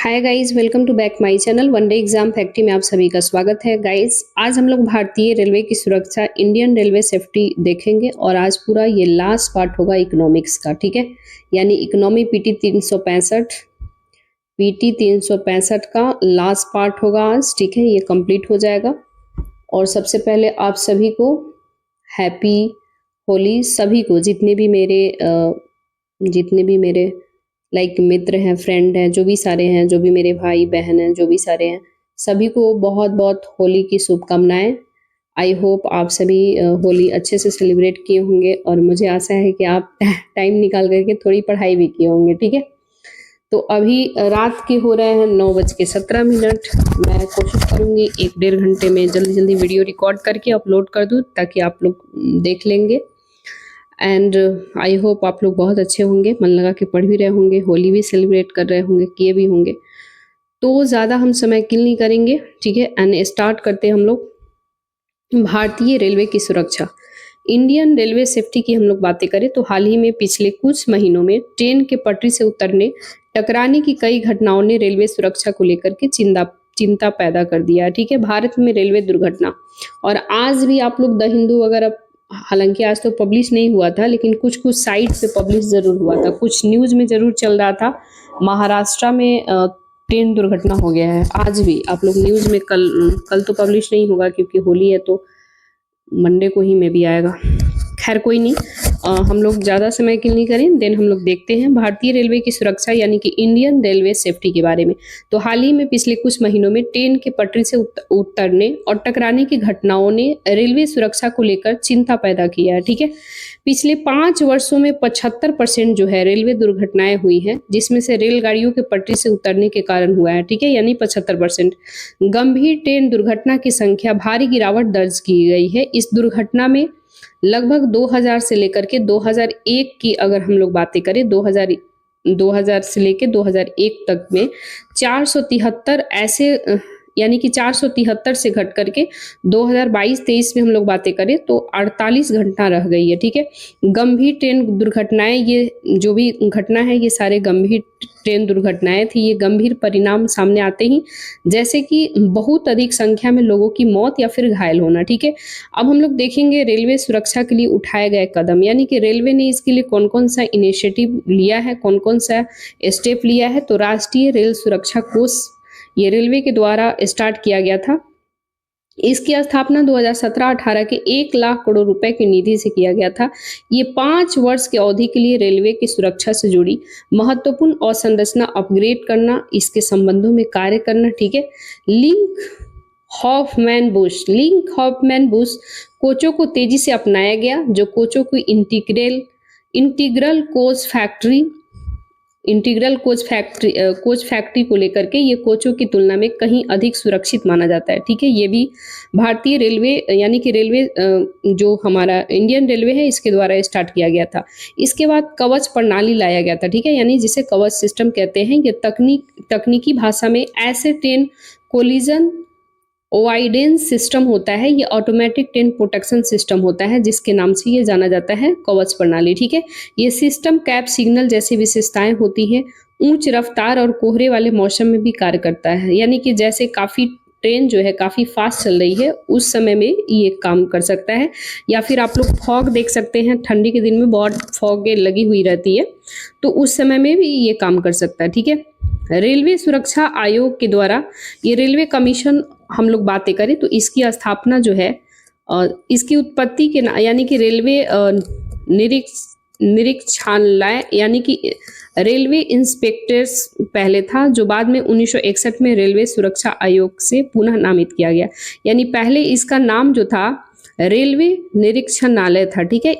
Hi guys, welcome to back my channel one day exam factory में आप सभी का स्वागत है। गाइस, आज हम लोग भारतीय रेलवे की सुरक्षा, इंडियन रेलवे सेफ्टी देखेंगे और आज पूरा ये लास्ट पार्ट होगा इकोनॉमिक्स का। ठीक है, यानी इकोनॉमी पीटी 365 का लास्ट पार्ट होगा आज। ठीक है, ये कंप्लीट हो जाएगा। और सबसे पहले आप सभी को हैप्पी होली, सभी को जितने भी मेरे लाइक मित्र हैं, फ्रेंड हैं, जो भी सारे हैं, जो भी मेरे भाई बहन हैं, जो भी सारे हैं, सभी को बहुत बहुत होली की शुभकामनाएं। आई होप आप सभी होली अच्छे से सेलिब्रेट किए होंगे और मुझे आशा है कि आप टाइम निकाल करके थोड़ी पढ़ाई भी किए होंगे। ठीक है, तो अभी रात के हो रहे हैं 9:17। मैं कोशिश करूंगी 1-1.5 घंटे में जल्दी जल्दी वीडियो रिकॉर्ड करके अपलोड कर दूं ताकि आप लोग देख लेंगे। एंड आई होप आप लोग बहुत अच्छे होंगे, मन लगा के पढ़ भी रहे होंगे, होली भी सेलिब्रेट कर रहे होंगे, किए भी होंगे। तो ज़्यादा हम समय किल नहीं करेंगे। ठीक है, एंड स्टार्ट करते हैं हम लोग। भारतीय रेलवे की सुरक्षा, इंडियन रेलवे सेफ्टी की हम लोग बातें करें तो हाल ही में पिछले कुछ महीनों में ट्रेन के पटरी से उतरने, टकराने की कई घटनाओं ने रेलवे सुरक्षा को लेकर के चिंता पैदा कर दिया है। ठीक है, भारत में रेलवे दुर्घटना, और आज भी आप लोग द हिंदू वगैरह, हालांकि आज तो पब्लिश नहीं हुआ था लेकिन कुछ कुछ साइट पे पब्लिश जरूर हुआ था, कुछ न्यूज में जरूर चल रहा था। महाराष्ट्र में ट्रेन दुर्घटना हो गया है। आज भी आप लोग न्यूज में, कल कल तो पब्लिश नहीं होगा क्योंकि होली है, तो मंडे को ही में भी आएगा। खैर कोई नहीं, हम लोग ज़्यादा समय किल नहीं करें। देन हम लोग देखते हैं भारतीय रेलवे की सुरक्षा यानी कि इंडियन रेलवे सेफ्टी के बारे में। तो हाल ही में पिछले कुछ महीनों में ट्रेन के पटरी से उतरने और टकराने की घटनाओं ने रेलवे सुरक्षा को लेकर चिंता पैदा किया है। ठीक है, पिछले 5 वर्षों में 75% जो है रेलवे दुर्घटनाएं हुई हैं, जिसमें से रेलगाड़ियों के पटरी से उतरने के कारण हुआ है। ठीक है, यानी 75%। गंभीर ट्रेन दुर्घटना की संख्या भारी गिरावट दर्ज की गई है। इस दुर्घटना में लगभग 2000 से लेकर के 2001 की अगर हम लोग बातें करें, 2000 से लेकर 2001 तक में 473 ऐसे यानी कि 473 से घट करके 2022-23 में हम लोग बातें करें तो 48 घटना रह गई है। ठीक है, गंभीर ट्रेन दुर्घटनाएं, ये जो भी घटना है ये सारे गंभीर ट्रेन दुर्घटनाएं थी। ये गंभीर परिणाम सामने आते ही, जैसे कि बहुत अधिक संख्या में लोगों की मौत या फिर घायल होना। ठीक है, अब हम लोग देखेंगे रेलवे सुरक्षा के लिए उठाए गए कदम, यानी कि रेलवे ने इसके लिए कौन कौन सा इनिशिएटिव लिया है, कौन कौन सा स्टेप लिया है। तो राष्ट्रीय रेल सुरक्षा कोष, ये रेलवे के द्वारा स्टार्ट किया गया था। इसकी स्थापना 2017-18 के 1 लाख करोड़ रुपए की निधि से किया गया था। ये 5 वर्ष की अवधि के लिए रेलवे की सुरक्षा से जुड़ी महत्वपूर्ण अवसंरचना अपग्रेड करना, इसके संबंधों में कार्य करना। ठीक है, लिंक हॉफमैन बुश कोचों को तेजी से अपनाया गया, जो कोचों की इंटीग्रल कोच फैक्ट्री को लेकर के ये कोचों की तुलना में कहीं अधिक सुरक्षित माना जाता है। ठीक है, ये भी भारतीय रेलवे यानी कि रेलवे जो हमारा इंडियन रेलवे है इसके द्वारा स्टार्ट किया गया था। इसके बाद कवच प्रणाली लाया गया था। ठीक है, यानी जिसे कवच सिस्टम कहते हैं। ये तकनीकी भाषा में ऐसे ट्रेन कोलिजन अवॉइडेंस सिस्टम होता है। ये ऑटोमेटिक ट्रेन प्रोटेक्शन सिस्टम होता है, जिसके नाम से ये जाना जाता है कवच प्रणाली। ठीक है, ये सिस्टम कैप सिग्नल जैसी विशेषताएं होती है, उच्च रफ्तार और कोहरे वाले मौसम में भी कार्य करता है। यानी कि जैसे काफ़ी ट्रेन जो है काफ़ी फास्ट चल रही है उस समय में ये काम कर सकता है। या फिर आप लोग फॉग देख सकते हैं, ठंडी के दिन में बहुत फॉग लगी हुई रहती है, तो उस समय में भी ये काम कर सकता है। ठीक है, रेलवे सुरक्षा आयोग के द्वारा ये रेलवे कमीशन हम लोग बातें करें तो इसकी स्थापना जो है, इसकी उत्पत्ति के यानी कि रेलवे निरीक्षणालय यानी कि रेलवे इंस्पेक्टर्स पहले था, जो बाद में 1961 में रेलवे सुरक्षा आयोग से पुनः नामित किया गया। यानी पहले इसका नाम जो था रेलवे निरीक्षणालय था। ठीक है,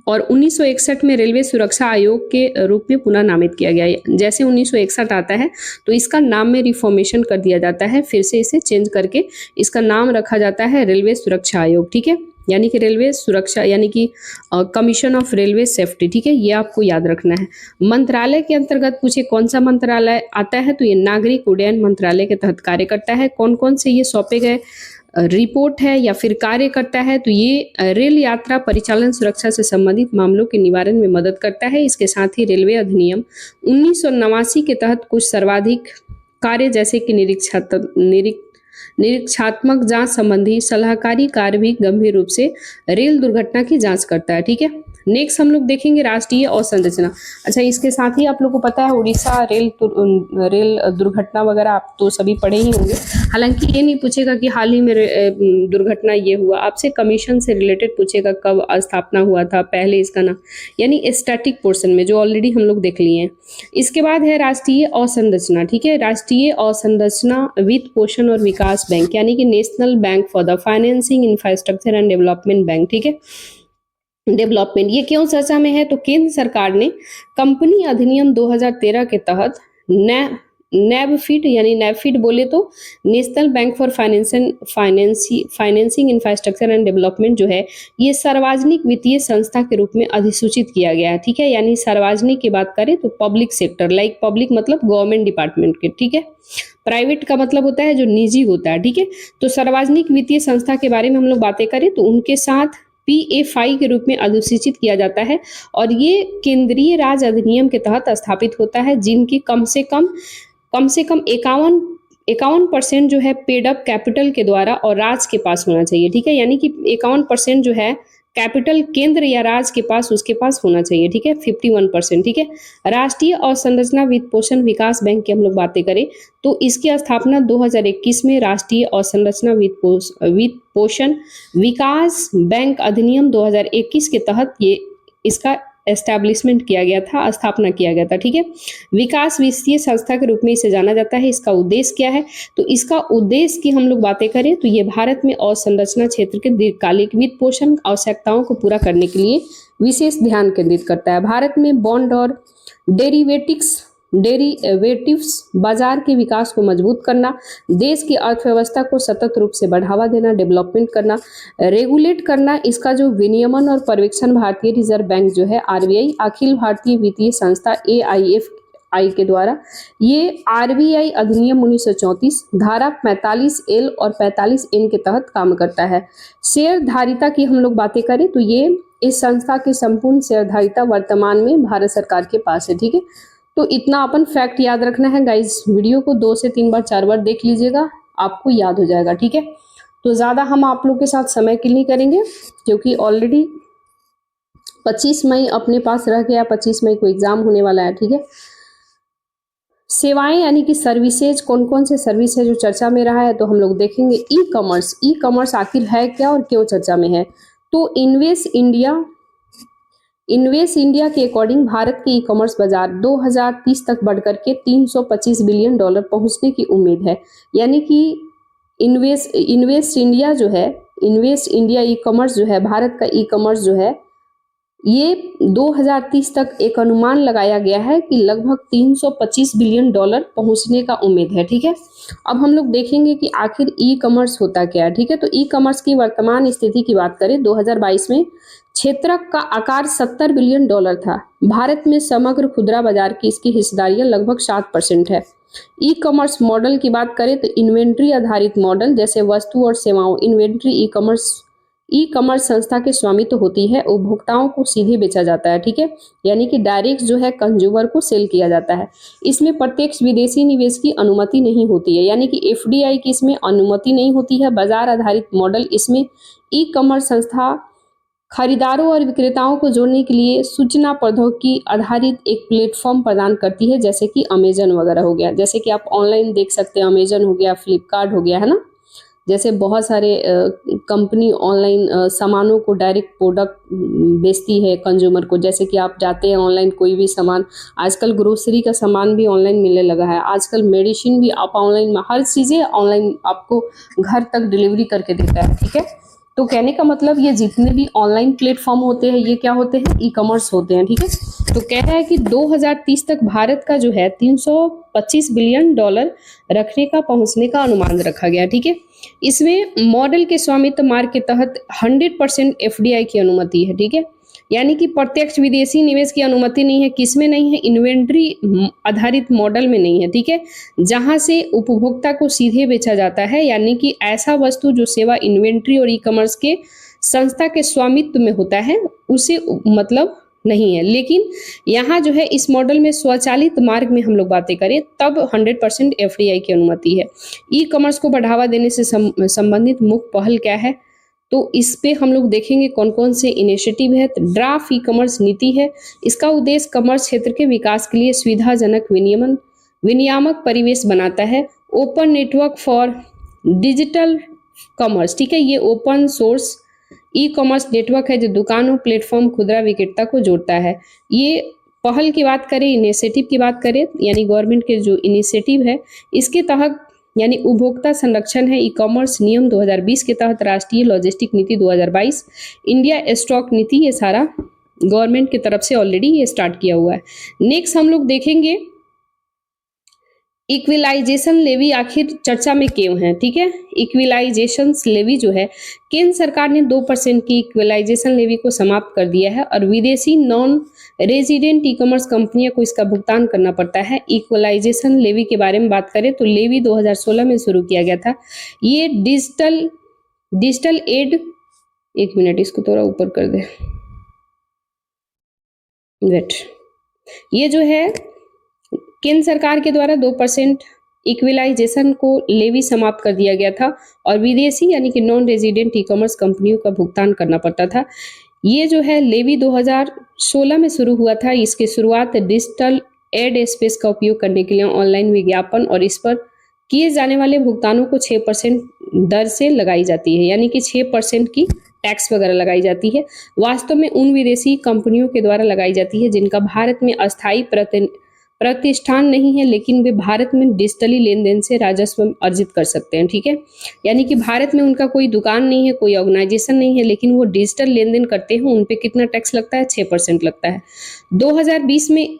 और 1961 में रेलवे सुरक्षा आयोग के रूप में पुनः नामित किया गया। जैसे 1961 आता है तो इसका नाम में रिफॉर्मेशन कर दिया जाता है, फिर से इसे चेंज करके इसका नाम रखा जाता है रेलवे सुरक्षा आयोग। ठीक है, यानी कि रेलवे सुरक्षा यानी कि कमीशन ऑफ रेलवे सेफ्टी। ठीक है, ये आपको याद रखना है। मंत्रालय के अंतर्गत पूछे कौन सा मंत्रालय आता है तो ये नागरिक उड्डयन मंत्रालय के तहत कार्य करता है। कौन कौन से ये सौंपे गए रिपोर्ट है या फिर कार्य करता है, तो ये रेल यात्रा परिचालन सुरक्षा से संबंधित मामलों के निवारण में मदद करता है। इसके साथ ही रेलवे अधिनियम 1989 के तहत कुछ सर्वाधिक कार्य जैसे कि निरीक्षात्मक जांच संबंधी सलाहकारी कार्य भी गंभीर रूप से रेल दुर्घटना की जांच करता है। ठीक है, नेक्स्ट हम लोग देखेंगे राष्ट्रीय अवसंरचना। अच्छा, इसके साथ ही आप लोग को पता है उड़ीसा रेल दुर्घटना वगैरह आप तो सभी पढ़े ही होंगे। हालांकि ये नहीं पूछेगा कि हाल ही में दुर्घटना ये हुआ, आपसे कमीशन से रिलेटेड पूछेगा कब स्थापना हुआ था, पहले इसका नाम, यानी स्टैटिक पोर्शन में जो ऑलरेडी हम लोग देख लिए हैं। इसके बाद है राष्ट्रीय अवसंरचना। ठीक है, राष्ट्रीय अवसंरचना वित्त पोषण और विकास बैंक, यानी कि national bank for the financing infrastructure and development bank. ठीक है, डेवलपमेंट, ये क्यों चर्चा में है? तो केंद्र सरकार ने कंपनी अधिनियम 2013 के तहत नैबफीड, यानी नैबफीड बोले तो national bank for financing infrastructure and development जो है, ये सार्वजनिक वित्तीय संस्था के रूप में अधिसूचित किया गया है। ठीक है, यानी सार्वजनिक की बात करें तो पब्लिक सेक्टर, लाइक पब्लिक मतलब गवर्नमेंट डिपार्टमेंट के। ठीक है, प्राइवेट का मतलब होता है जो निजी होता है। ठीक है, तो सार्वजनिक वित्तीय संस्था के बारे में हम लोग बातें करें तो उनके साथ PFI के रूप में अधिसूचित किया जाता है, और ये केंद्रीय राज अधिनियम के तहत स्थापित होता है, जिनकी कम से कम 51% जो है पेड अप कैपिटल के द्वारा और राज्य के पास होना चाहिए। ठीक है, यानी कि 51% जो है कैपिटल केंद्र या राज्य के पास, उसके पास होना चाहिए। ठीक है, 51%। ठीक है, राष्ट्रीय अवसंरचना वित्त पोषण विकास बैंक की हम लोग बातें करें तो इसकी स्थापना 2021 में राष्ट्रीय अवसंरचना वित्त पोषण विकास बैंक अधिनियम 2021 के तहत ये इसका एस्टैब्लिशमेंट किया गया था, स्थापना किया गया था। ठीक है, विकास वित्तीय संस्था के रूप में इसे जाना जाता है। इसका उद्देश्य क्या है? तो इसका उद्देश्य की हम लोग बातें करें तो ये भारत में अवसंरचना क्षेत्र के दीर्घकालिक वित्त पोषण आवश्यकताओं को पूरा करने के लिए विशेष ध्यान केंद्रित करता है। भारत में बॉन्ड और डेरिवेटिव्स बाजार के विकास को मजबूत करना, देश की अर्थव्यवस्था को सतत रूप से बढ़ावा देना, डेवलपमेंट करना, रेगुलेट करना, इसका जो विनियमन और पर्यवेक्षण भारतीय रिजर्व बैंक जो है RBI, अखिल भारतीय वित्तीय संस्था AIFI के द्वारा, ये RBI अधिनियम 1934 धारा 45L और 45N के तहत काम करता है। शेयरधारिता की हम लोग बातें करें तो ये इस संस्था की संपूर्ण शेयरधारिता वर्तमान में भारत सरकार के पास है। ठीक है, तो इतना अपन फैक्ट याद रखना है गाइज। वीडियो को 2 से 3 बार 4 बार देख लीजिएगा, आपको याद हो जाएगा। ठीक है, तो ज़्यादा हम आप लोग के साथ समय किल नहीं करेंगे क्योंकि ऑलरेडी 25 मई अपने पास रह गया, 25 मई को एग्जाम होने वाला है। ठीक है, सेवाएं यानी कि सर्विसेज, कौन कौन से सर्विस है जो चर्चा में रहा है तो हम लोग देखेंगे। ई कॉमर्स आखिर है क्या और क्यों चर्चा में है? तो इन्वेस्ट इंडिया के अकॉर्डिंग भारत के ई कॉमर्स बाजार 2030 तक बढ़कर के $325 बिलियन पहुंचने की उम्मीद है। यानी कि इन्वेस्ट इंडिया ई कॉमर्स जो है, भारत का ई कॉमर्स जो है, ये 2030 तक एक अनुमान लगाया गया है कि लगभग $325 बिलियन पहुंचने का उम्मीद है। ठीक है, अब हम लोग देखेंगे कि आखिर ई कॉमर्स होता क्या है। ठीक है, तो ई कॉमर्स की वर्तमान स्थिति की बात करें 2022 में क्षेत्र का आकार $70 बिलियन था। भारत में समग्र खुदरा बाजार की इसकी हिस्सेदारियां लगभग 7% है। ई कॉमर्स मॉडल की बात करें तो इन्वेंट्री आधारित मॉडल, जैसे वस्तु और सेवाओं इन्वेंट्री ई कॉमर्स संस्था के स्वामित्व होती है, उपभोक्ताओं को सीधे बेचा जाता है। ठीक है, यानी कि डायरेक्ट जो है कंज्यूमर को सेल किया जाता है। इसमें प्रत्यक्ष विदेशी निवेश की अनुमति नहीं होती है, यानी कि FDI की इसमें अनुमति नहीं होती है। बाजार आधारित मॉडल, इसमें ई कॉमर्स संस्था खरीदारों और विक्रेताओं को जोड़ने के लिए सूचना प्रौद्योगिकी आधारित एक प्लेटफॉर्म प्रदान करती है, जैसे कि अमेजन वगैरह हो गया। जैसे कि आप ऑनलाइन देख सकते हैं, अमेजन हो गया, फ्लिपकार्ट हो गया, है ना। जैसे बहुत सारे कंपनी ऑनलाइन सामानों को डायरेक्ट प्रोडक्ट बेचती है कंज्यूमर को। जैसे कि आप जाते हैं ऑनलाइन, कोई भी सामान, आजकल ग्रोसरी का सामान भी ऑनलाइन मिलने लगा है, आजकल मेडिसिन भी आप ऑनलाइन, हर चीज़ें ऑनलाइन आपको घर तक डिलीवरी करके देता है। ठीक है, तो कहने का मतलब ये जितने भी ऑनलाइन प्लेटफॉर्म होते हैं ये क्या होते हैं? ई कॉमर्स होते हैं। ठीक है, तो कह रहा है कि 2030 तक भारत का जो है $325 बिलियन रखने का, पहुंचने का अनुमान रखा गया। ठीक है, इसमें मॉडल के स्वामित्व मार्ग के तहत 100% FDI की अनुमति है। ठीक है, यानी कि प्रत्यक्ष विदेशी निवेश की अनुमति नहीं है, किसमें नहीं है, इन्वेंट्री आधारित मॉडल में नहीं है, ठीक है, जहां से उपभोक्ता को सीधे बेचा जाता है, यानी कि ऐसा वस्तु जो सेवा इन्वेंट्री और ई कॉमर्स के संस्था के स्वामित्व में होता है उसे मतलब नहीं है। लेकिन यहाँ जो है इस मॉडल में स्वचालित मार्ग में हम लोग बातें करें तब 100% एफडीआई की अनुमति है। ई कॉमर्स को बढ़ावा देने से संबंधित मुख्य पहल क्या है, तो इस पे हम लोग देखेंगे कौन कौन से इनिशिएटिव है। तो ड्राफ्ट ई कॉमर्स नीति है, इसका उद्देश्य कॉमर्स क्षेत्र के विकास के लिए सुविधाजनक विनियामक परिवेश बनाता है। Open network for digital commerce, ठीक है, ये open source e commerce network है जो दुकानों, प्लेटफॉर्म, खुदरा विक्रेता को जोड़ता है। ये पहल की बात करें, इनिशिएटिव की बात करें, यानी गवर्नमेंट के जो इनिशिएटिव है इसके तहत, यानी उपभोक्ता संरक्षण है, ई कॉमर्स नियम 2020 के तहत राष्ट्रीय लॉजिस्टिक नीति 2022, इंडिया स्टॉक नीति, ये सारा गवर्नमेंट की तरफ से ऑलरेडी ये स्टार्ट किया हुआ है। नेक्स्ट हम लोग देखेंगे इक्विलाइजेशन लेवी आखिर चर्चा में क्यों है, ठीक है। इक्विलाइजेशन लेवी जो है, केंद्र सरकार ने 2% की इक्विलाइजेशन लेवी को समाप्त कर दिया है और विदेशी नॉन रेजिडेंट ई कॉमर्स कंपनियों को इसका भुगतान करना पड़ता है। इक्विलाइजेशन लेवी के बारे में बात करें तो लेवी 2016 में शुरू किया गया था। ये डिजिटल एड, एक मिनट इसको थोड़ा ऊपर कर दे, वेट, ये जो है केंद्र सरकार के द्वारा 2% इक्विलाइजेशन को लेवी समाप्त कर दिया गया था और विदेशी यानी कि नॉन रेजिडेंट ई कॉमर्स कंपनियों का भुगतान करना पड़ता था। ये जो है लेवी 2016 में शुरू हुआ था। इसकी शुरुआत डिजिटल एड स्पेस का उपयोग करने के लिए ऑनलाइन विज्ञापन और इस पर किए जाने वाले भुगतानों को 6% दर से लगाई जाती है, यानी कि 6% की टैक्स वगैरह लगाई जाती है। वास्तव में उन विदेशी कंपनियों के द्वारा लगाई जाती है जिनका भारत में अस्थायी प्रतिष्ठान नहीं है, लेकिन वे भारत में डिजिटली लेन देन से राजस्व अर्जित कर सकते हैं, ठीक है। यानी कि भारत में उनका कोई दुकान नहीं है, कोई ऑर्गेनाइजेशन नहीं है, लेकिन वो डिजिटल लेन देन करते हैं। उन पे कितना टैक्स लगता है, 6% लगता है। 2020 में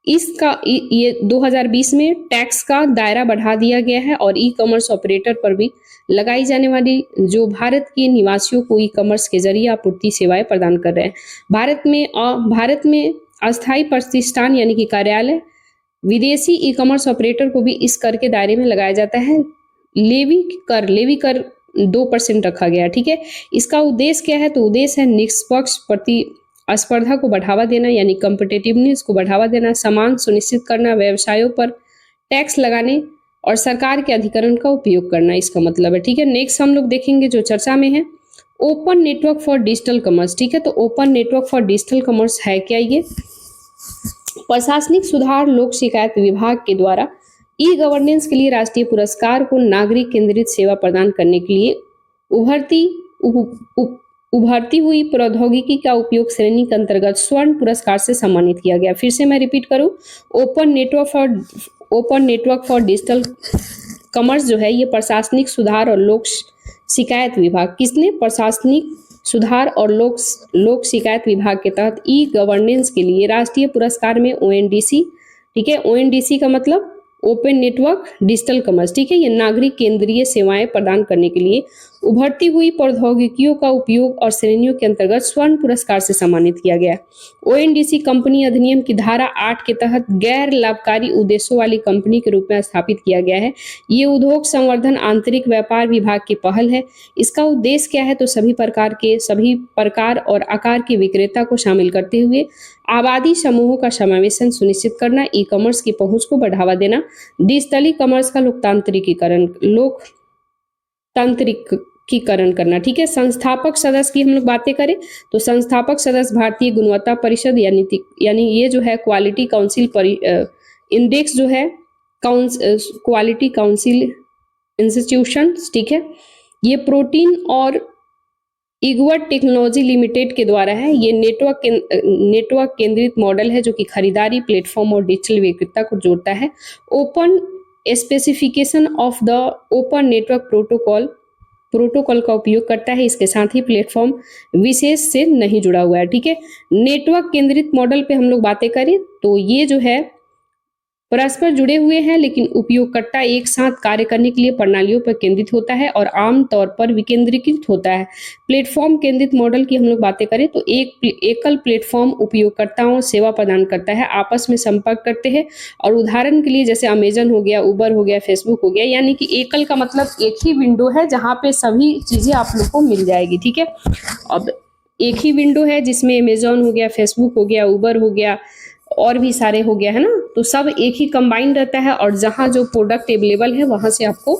ये 2020 में टैक्स का दायरा बढ़ा दिया गया है और ई कॉमर्स ऑपरेटर पर भी लगाई जाने वाली जो भारत के निवासियों को ई कॉमर्स के जरिए आपूर्ति सेवाएं प्रदान कर रहे हैं। भारत में अस्थायी प्रतिष्ठान यानी कि कार्यालय, विदेशी ई कॉमर्स ऑपरेटर को भी इस कर के दायरे में लगाया जाता है। लेवी कर 2% रखा गया, ठीक है। इसका उद्देश्य क्या है, तो उद्देश्य है निष्पक्ष प्रतिस्पर्धा को बढ़ावा देना, यानी कॉम्पिटिटिवनेस को बढ़ावा देना, समान सुनिश्चित करना, व्यवसायों पर टैक्स लगाने और सरकार के अधिकरण का उपयोग करना, इसका मतलब है, ठीक है। नेक्स्ट हम लोग देखेंगे जो चर्चा में है, open network for digital commerce, ठीक है। तो open network for digital commerce है क्या, ये प्रशासनिक सुधार लोक शिकायत विभाग के द्वारा ई गवर्नेंस के लिए राष्ट्रीय पुरस्कार को नागरिक केंद्रित सेवा प्रदान करने के लिए उभरती हुई प्रौद्योगिकी का उपयोग श्रेणी के अंतर्गत स्वर्ण पुरस्कार से सम्मानित किया गया। फिर से मैं रिपीट करूं, open network for digital commerce जो है ये प्रशासनिक सुधार और लोक शिकायत विभाग, किसने, प्रशासनिक सुधार और लोक शिकायत विभाग के तहत ई गवर्नेंस के लिए राष्ट्रीय पुरस्कार में ओएनडीसी, ठीक है, ओएनडीसी का मतलब ओपन नेटवर्क डिजिटल कॉमर्स, ठीक है, ये नागरिक केंद्रीय सेवाएं प्रदान करने के लिए उभरती हुई प्रौद्योगिकियों का उपयोग और श्रेणियों के अंतर्गत स्वर्ण पुरस्कार से सम्मानित किया गया। ओएनडीसी कंपनी अधिनियम की धारा 8 के तहत गैर लाभकारी उद्देश्यों वाली कंपनी के रूप में स्थापित किया गया है। ये उद्योग संवर्धन आंतरिक व्यापार विभाग की पहल है। इसका उद्देश्य क्या है, तो सभी प्रकार और आकार के विक्रेता को शामिल करते हुए आबादी समूहों का समावेशन सुनिश्चित करना, ई कॉमर्स की पहुंच को बढ़ावा देना, डिजिटली कॉमर्स का लोकतांत्रिकीकरण करना, ठीक है। संस्थापक सदस्य की हम लोग बातें करें तो संस्थापक सदस्य भारतीय गुणवत्ता परिषद यानी ये जो है क्वालिटी काउंसिल इंडेक्स जो है क्वालिटी काउंसिल इंस्टीट्यूशन, ठीक है, ये प्रोटीन और इगवर्ट टेक्नोलॉजी लिमिटेड के द्वारा है। ये नेटवर्क केंद्रित मॉडल है जो कि खरीदारी प्लेटफॉर्म और डिजिटल विक्रेता को जोड़ता है। Open specification of the open network protocol का उपयोग करता है। इसके साथ ही प्लेटफॉर्म विशेष से नहीं जुड़ा हुआ है, ठीक है। नेटवर्क केंद्रित मॉडल पे हम लोग बातें करें तो ये जो है परस्पर जुड़े हुए हैं, लेकिन उपयोगकर्ता एक साथ कार्य करने के लिए प्रणालियों पर केंद्रित होता है और आम तौर पर विकेंद्रीकृत होता है। प्लेटफॉर्म केंद्रित मॉडल की हम लोग बातें करें तो एक एकल प्लेटफॉर्म उपयोगकर्ताओं सेवा प्रदान करता है, आपस में संपर्क करते हैं। और उदाहरण के लिए जैसे अमेजन हो गया, उबर हो गया, फेसबुक हो गया, यानी कि एकल का मतलब एक ही विंडो है जहाँ पे सभी चीजें आप लोग को मिल जाएगी। ठीक है, अब एक ही विंडो है जिसमें अमेजॉन हो गया, फेसबुक हो गया, उबर हो गया और भी सारे हो गया है ना, तो सब एक ही कंबाइंड रहता है और जहाँ जो प्रोडक्ट अवेलेबल है वहां से आपको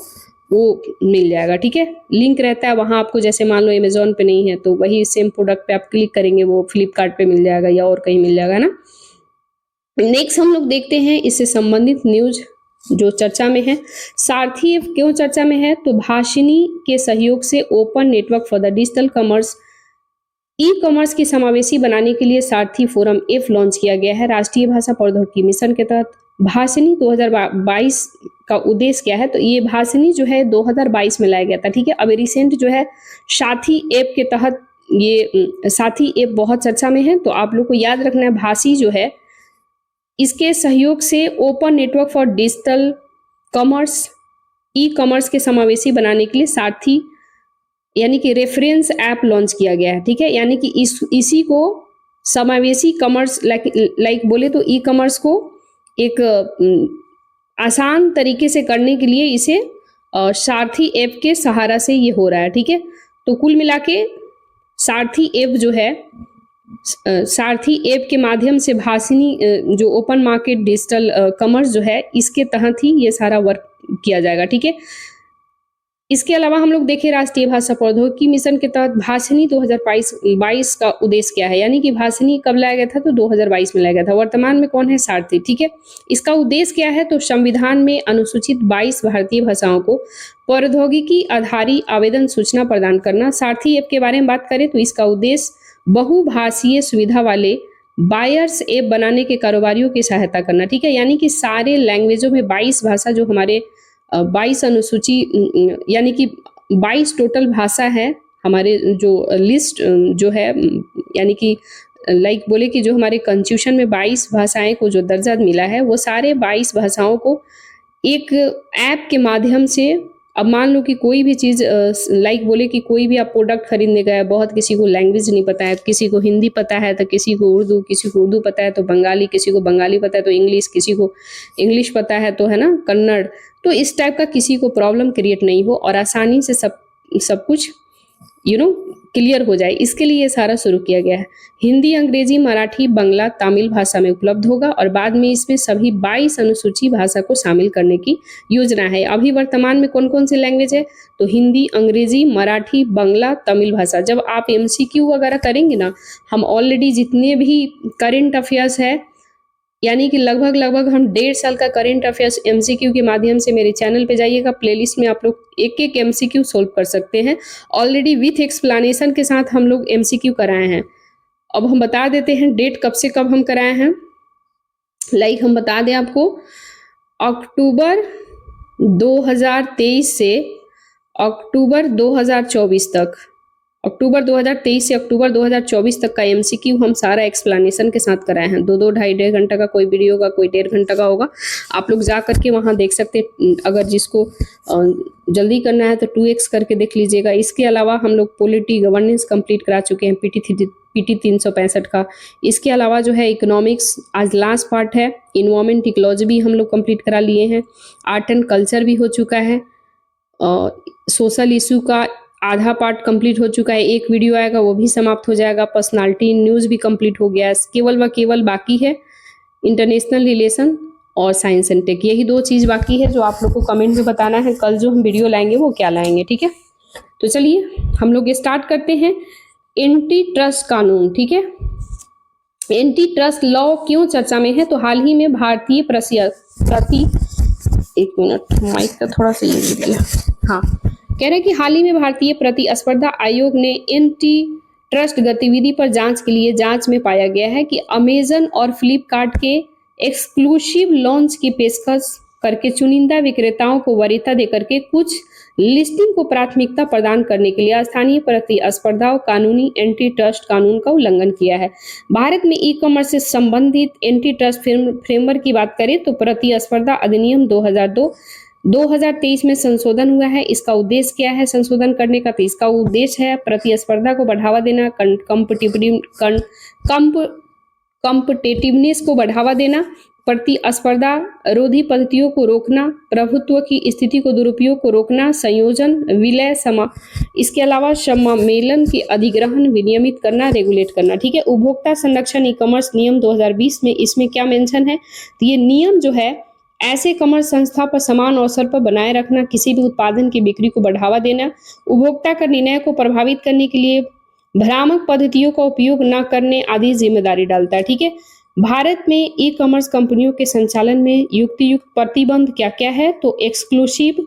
वो मिल जाएगा। ठीक है, लिंक रहता है वहां आपको, जैसे मान लो अमेजोन पे नहीं है तो वही सेम प्रोडक्ट पे आप क्लिक करेंगे वो फ्लिपकार्ट पे मिल जाएगा या और कहीं मिल जाएगा ना। नेक्स्ट हम लोग देखते हैं इससे संबंधित न्यूज जो चर्चा में है। सारथी ऐप क्यों चर्चा में है, तो भाषिनी के सहयोग से open network for the digital commerce e commerce की समावेशी बनाने के लिए सारथी फोरम ऐप लॉन्च किया गया है। राष्ट्रीय भाषा प्रौद्योगिकी मिशन के तहत भाषिनी 2022 का उद्देश्य क्या है, तो ये भाषिनी जो है 2022 में लाया गया था। ठीक है, अब रिसेंट जो है साथी ऐप के तहत ये साथी ऐप बहुत चर्चा में है, तो आप लोग को याद रखना है भाषी जो है इसके सहयोग से open network for digital commerce e commerce के समावेशी बनाने के लिए सारथी यानी कि रेफरेंस ऐप लॉन्च किया गया है। ठीक है, यानी कि इसी को समावेशी कॉमर्स लाइक बोले तो ई कॉमर्स को एक आसान तरीके से करने के लिए इसे सारथी ऐप के सहारा से ये हो रहा है। ठीक है, तो कुल मिला के सारथी ऐप जो है सारथी ऐप के माध्यम से भाषिनी जो ओपन मार्केट डिजिटल कॉमर्स जो है इसके तहत ही ये सारा वर्क किया जाएगा। ठीक है, इसके अलावा हम लोग देखें राष्ट्रीय भाषा प्रौद्योगिकी मिशन के तहत भाषिनी 2022 का उद्देश्य क्या है, यानी कि भाषिनी कब लाया गया था, तो 2022 में लाया गया था। वर्तमान में कौन है, सारथी। ठीक है, इसका उद्देश्य क्या है, तो संविधान में अनुसूचित 22 भारतीय भाषाओं को प्रौद्योगिकी आधारित आवेदन सूचना प्रदान करना। सारथी ऐप के बारे में बात करें तो इसका उद्देश्य बहुभाषीय सुविधा वाले बायर्स ऐप बनाने के कारोबारियों की सहायता करना। ठीक है, यानी कि सारे लैंग्वेजों में 22 भाषा जो हमारे 22 अनुसूची यानी कि 22 टोटल भाषा है हमारे जो लिस्ट जो है यानी कि लाइक बोले कि जो हमारे कॉन्स्टिट्यूशन में 22 भाषाएं को जो दर्जा मिला है वो सारे 22 भाषाओं को एक ऐप के माध्यम से, अब मान लो कि कोई भी चीज़ लाइक बोले कि कोई भी आप प्रोडक्ट खरीदने गए, बहुत किसी को लैंग्वेज नहीं पता है, किसी को हिंदी पता है तो किसी को उर्दू, किसी को उर्दू पता है तो बंगाली, किसी को बंगाली पता है तो इंग्लिश, किसी को इंग्लिश पता है तो है ना कन्नड़, तो इस टाइप का किसी को प्रॉब्लम क्रिएट नहीं हो और आसानी से सब कुछ क्लियर हो जाए, इसके लिए ये सारा शुरू किया गया है। हिंदी, अंग्रेजी, मराठी, बांग्ला, तमिल भाषा में उपलब्ध होगा और बाद में इसमें सभी 22 अनुसूची भाषा को शामिल करने की योजना है। अभी वर्तमान में कौन कौन सी लैंग्वेज है, तो हिंदी, अंग्रेजी, मराठी, बांग्ला, तमिल भाषा। जब आप MCQ वगैरह करेंगे ना, हम ऑलरेडी जितने भी करेंट अफेयर्स है यानी कि लगभग हम 1.5 साल का करेंट अफेयर्स MCQ के माध्यम से मेरे चैनल पे जाइएगा, प्लेलिस्ट में आप लोग एक एक MCQ सोल्व कर सकते हैं। ऑलरेडी विथ एक्सप्लेनेशन के साथ हम लोग MCQ कराए हैं। अब हम बता देते हैं डेट कब से कब हम कराए हैं। लाइक हम बता दें आपको, अक्टूबर 2023 से अक्टूबर 2024 तक, अक्टूबर 2023 से अक्टूबर 2024 तक का MCQ हम सारा एक्सप्लेनेशन के साथ कराए हैं। 2-2, 2.5 घंटा का कोई वीडियो होगा, कोई 1.5 घंटा का होगा, आप लोग जा करके वहाँ देख सकते हैं। अगर जिसको जल्दी करना है तो 2x करके देख लीजिएगा। इसके अलावा हम लोग पॉलिटी गवर्नेंस कंप्लीट करा चुके हैं, PT 365 का। इसके अलावा जो है इकोनॉमिक्स आज लास्ट पार्ट है, इन्वायरमेंट इकोलॉजी भी हम लोग कंप्लीट करा लिए हैं, आर्ट एंड कल्चर भी हो चुका है, सोशल इशू का आधा पार्ट कंप्लीट हो चुका है, एक वीडियो आएगा वो भी समाप्त हो जाएगा, पर्सनालिटी न्यूज़ भी कंप्लीट हो गया है, केवल बाकी है इंटरनेशनल रिलेशन और साइंस एंड टेक। यही 2 चीज़ बाकी है जो आप लोग को कमेंट में बताना है, कल जो हम वीडियो लाएंगे वो क्या लाएंगे। ठीक है, तो चलिए हम लोग स्टार्ट करते हैं। एंटी ट्रस्ट कानून, ठीक है, एंटी ट्रस्ट लॉ क्यों चर्चा में है, तो हाल ही में भारतीय एक मिनट माइक का थोड़ा सा ये लीजिए, हाँ, कह रहे हैं कि हाल ही में भारतीय प्रतिस्पर्धा आयोग ने एंटी ट्रस्ट गतिविधि पर जांच के लिए जांच में पाया गया है कि अमेजन और फ्लिपकार्ट के एक्सक्लूसिव लॉन्च की पेशकश करके चुनिंदा विक्रेताओं को वरीयता देकर के कुछ लिस्टिंग को प्राथमिकता प्रदान करने के लिए स्थानीय प्रतिस्पर्धा और कानूनी एंटी ट्रस्ट कानून का उल्लंघन किया है। भारत में ई कॉमर्स से संबंधित एंटी ट्रस्ट फ्रेमवर्क की बात करें तो प्रतिस्पर्धा अधिनियम 2023 में संशोधन हुआ है। इसका उद्देश्य क्या है संशोधन करने का? तो इसका उद्देश्य है प्रतिस्पर्धा को बढ़ावा देना, कॉम्पिटिटिवनेस को बढ़ावा देना, प्रतिस्पर्धा रोधी पद्धतियों को रोकना, प्रभुत्व की स्थिति को दुरुपयोग को रोकना, संयोजन, विलय, इसके अलावा सम्मेलन के अधिग्रहण विनियमित करना, रेगुलेट करना। ठीक है, उपभोक्ता संरक्षण ई कॉमर्स नियम 2020 में इसमें क्या मेंशन है? तो ये नियम जो है ऐसे कॉमर्स संस्था पर समान अवसर पर बनाए रखना, किसी भी उत्पादन की बिक्री को बढ़ावा देना, उपभोक्ता का निर्णय को प्रभावित करने के लिए भ्रामक पद्धतियों का उपयोग न करने आदि जिम्मेदारी डालता है। ठीक है, भारत में ई कॉमर्स कंपनियों के संचालन में युक्त प्रतिबंध क्या क्या है? तो एक्सक्लूसिव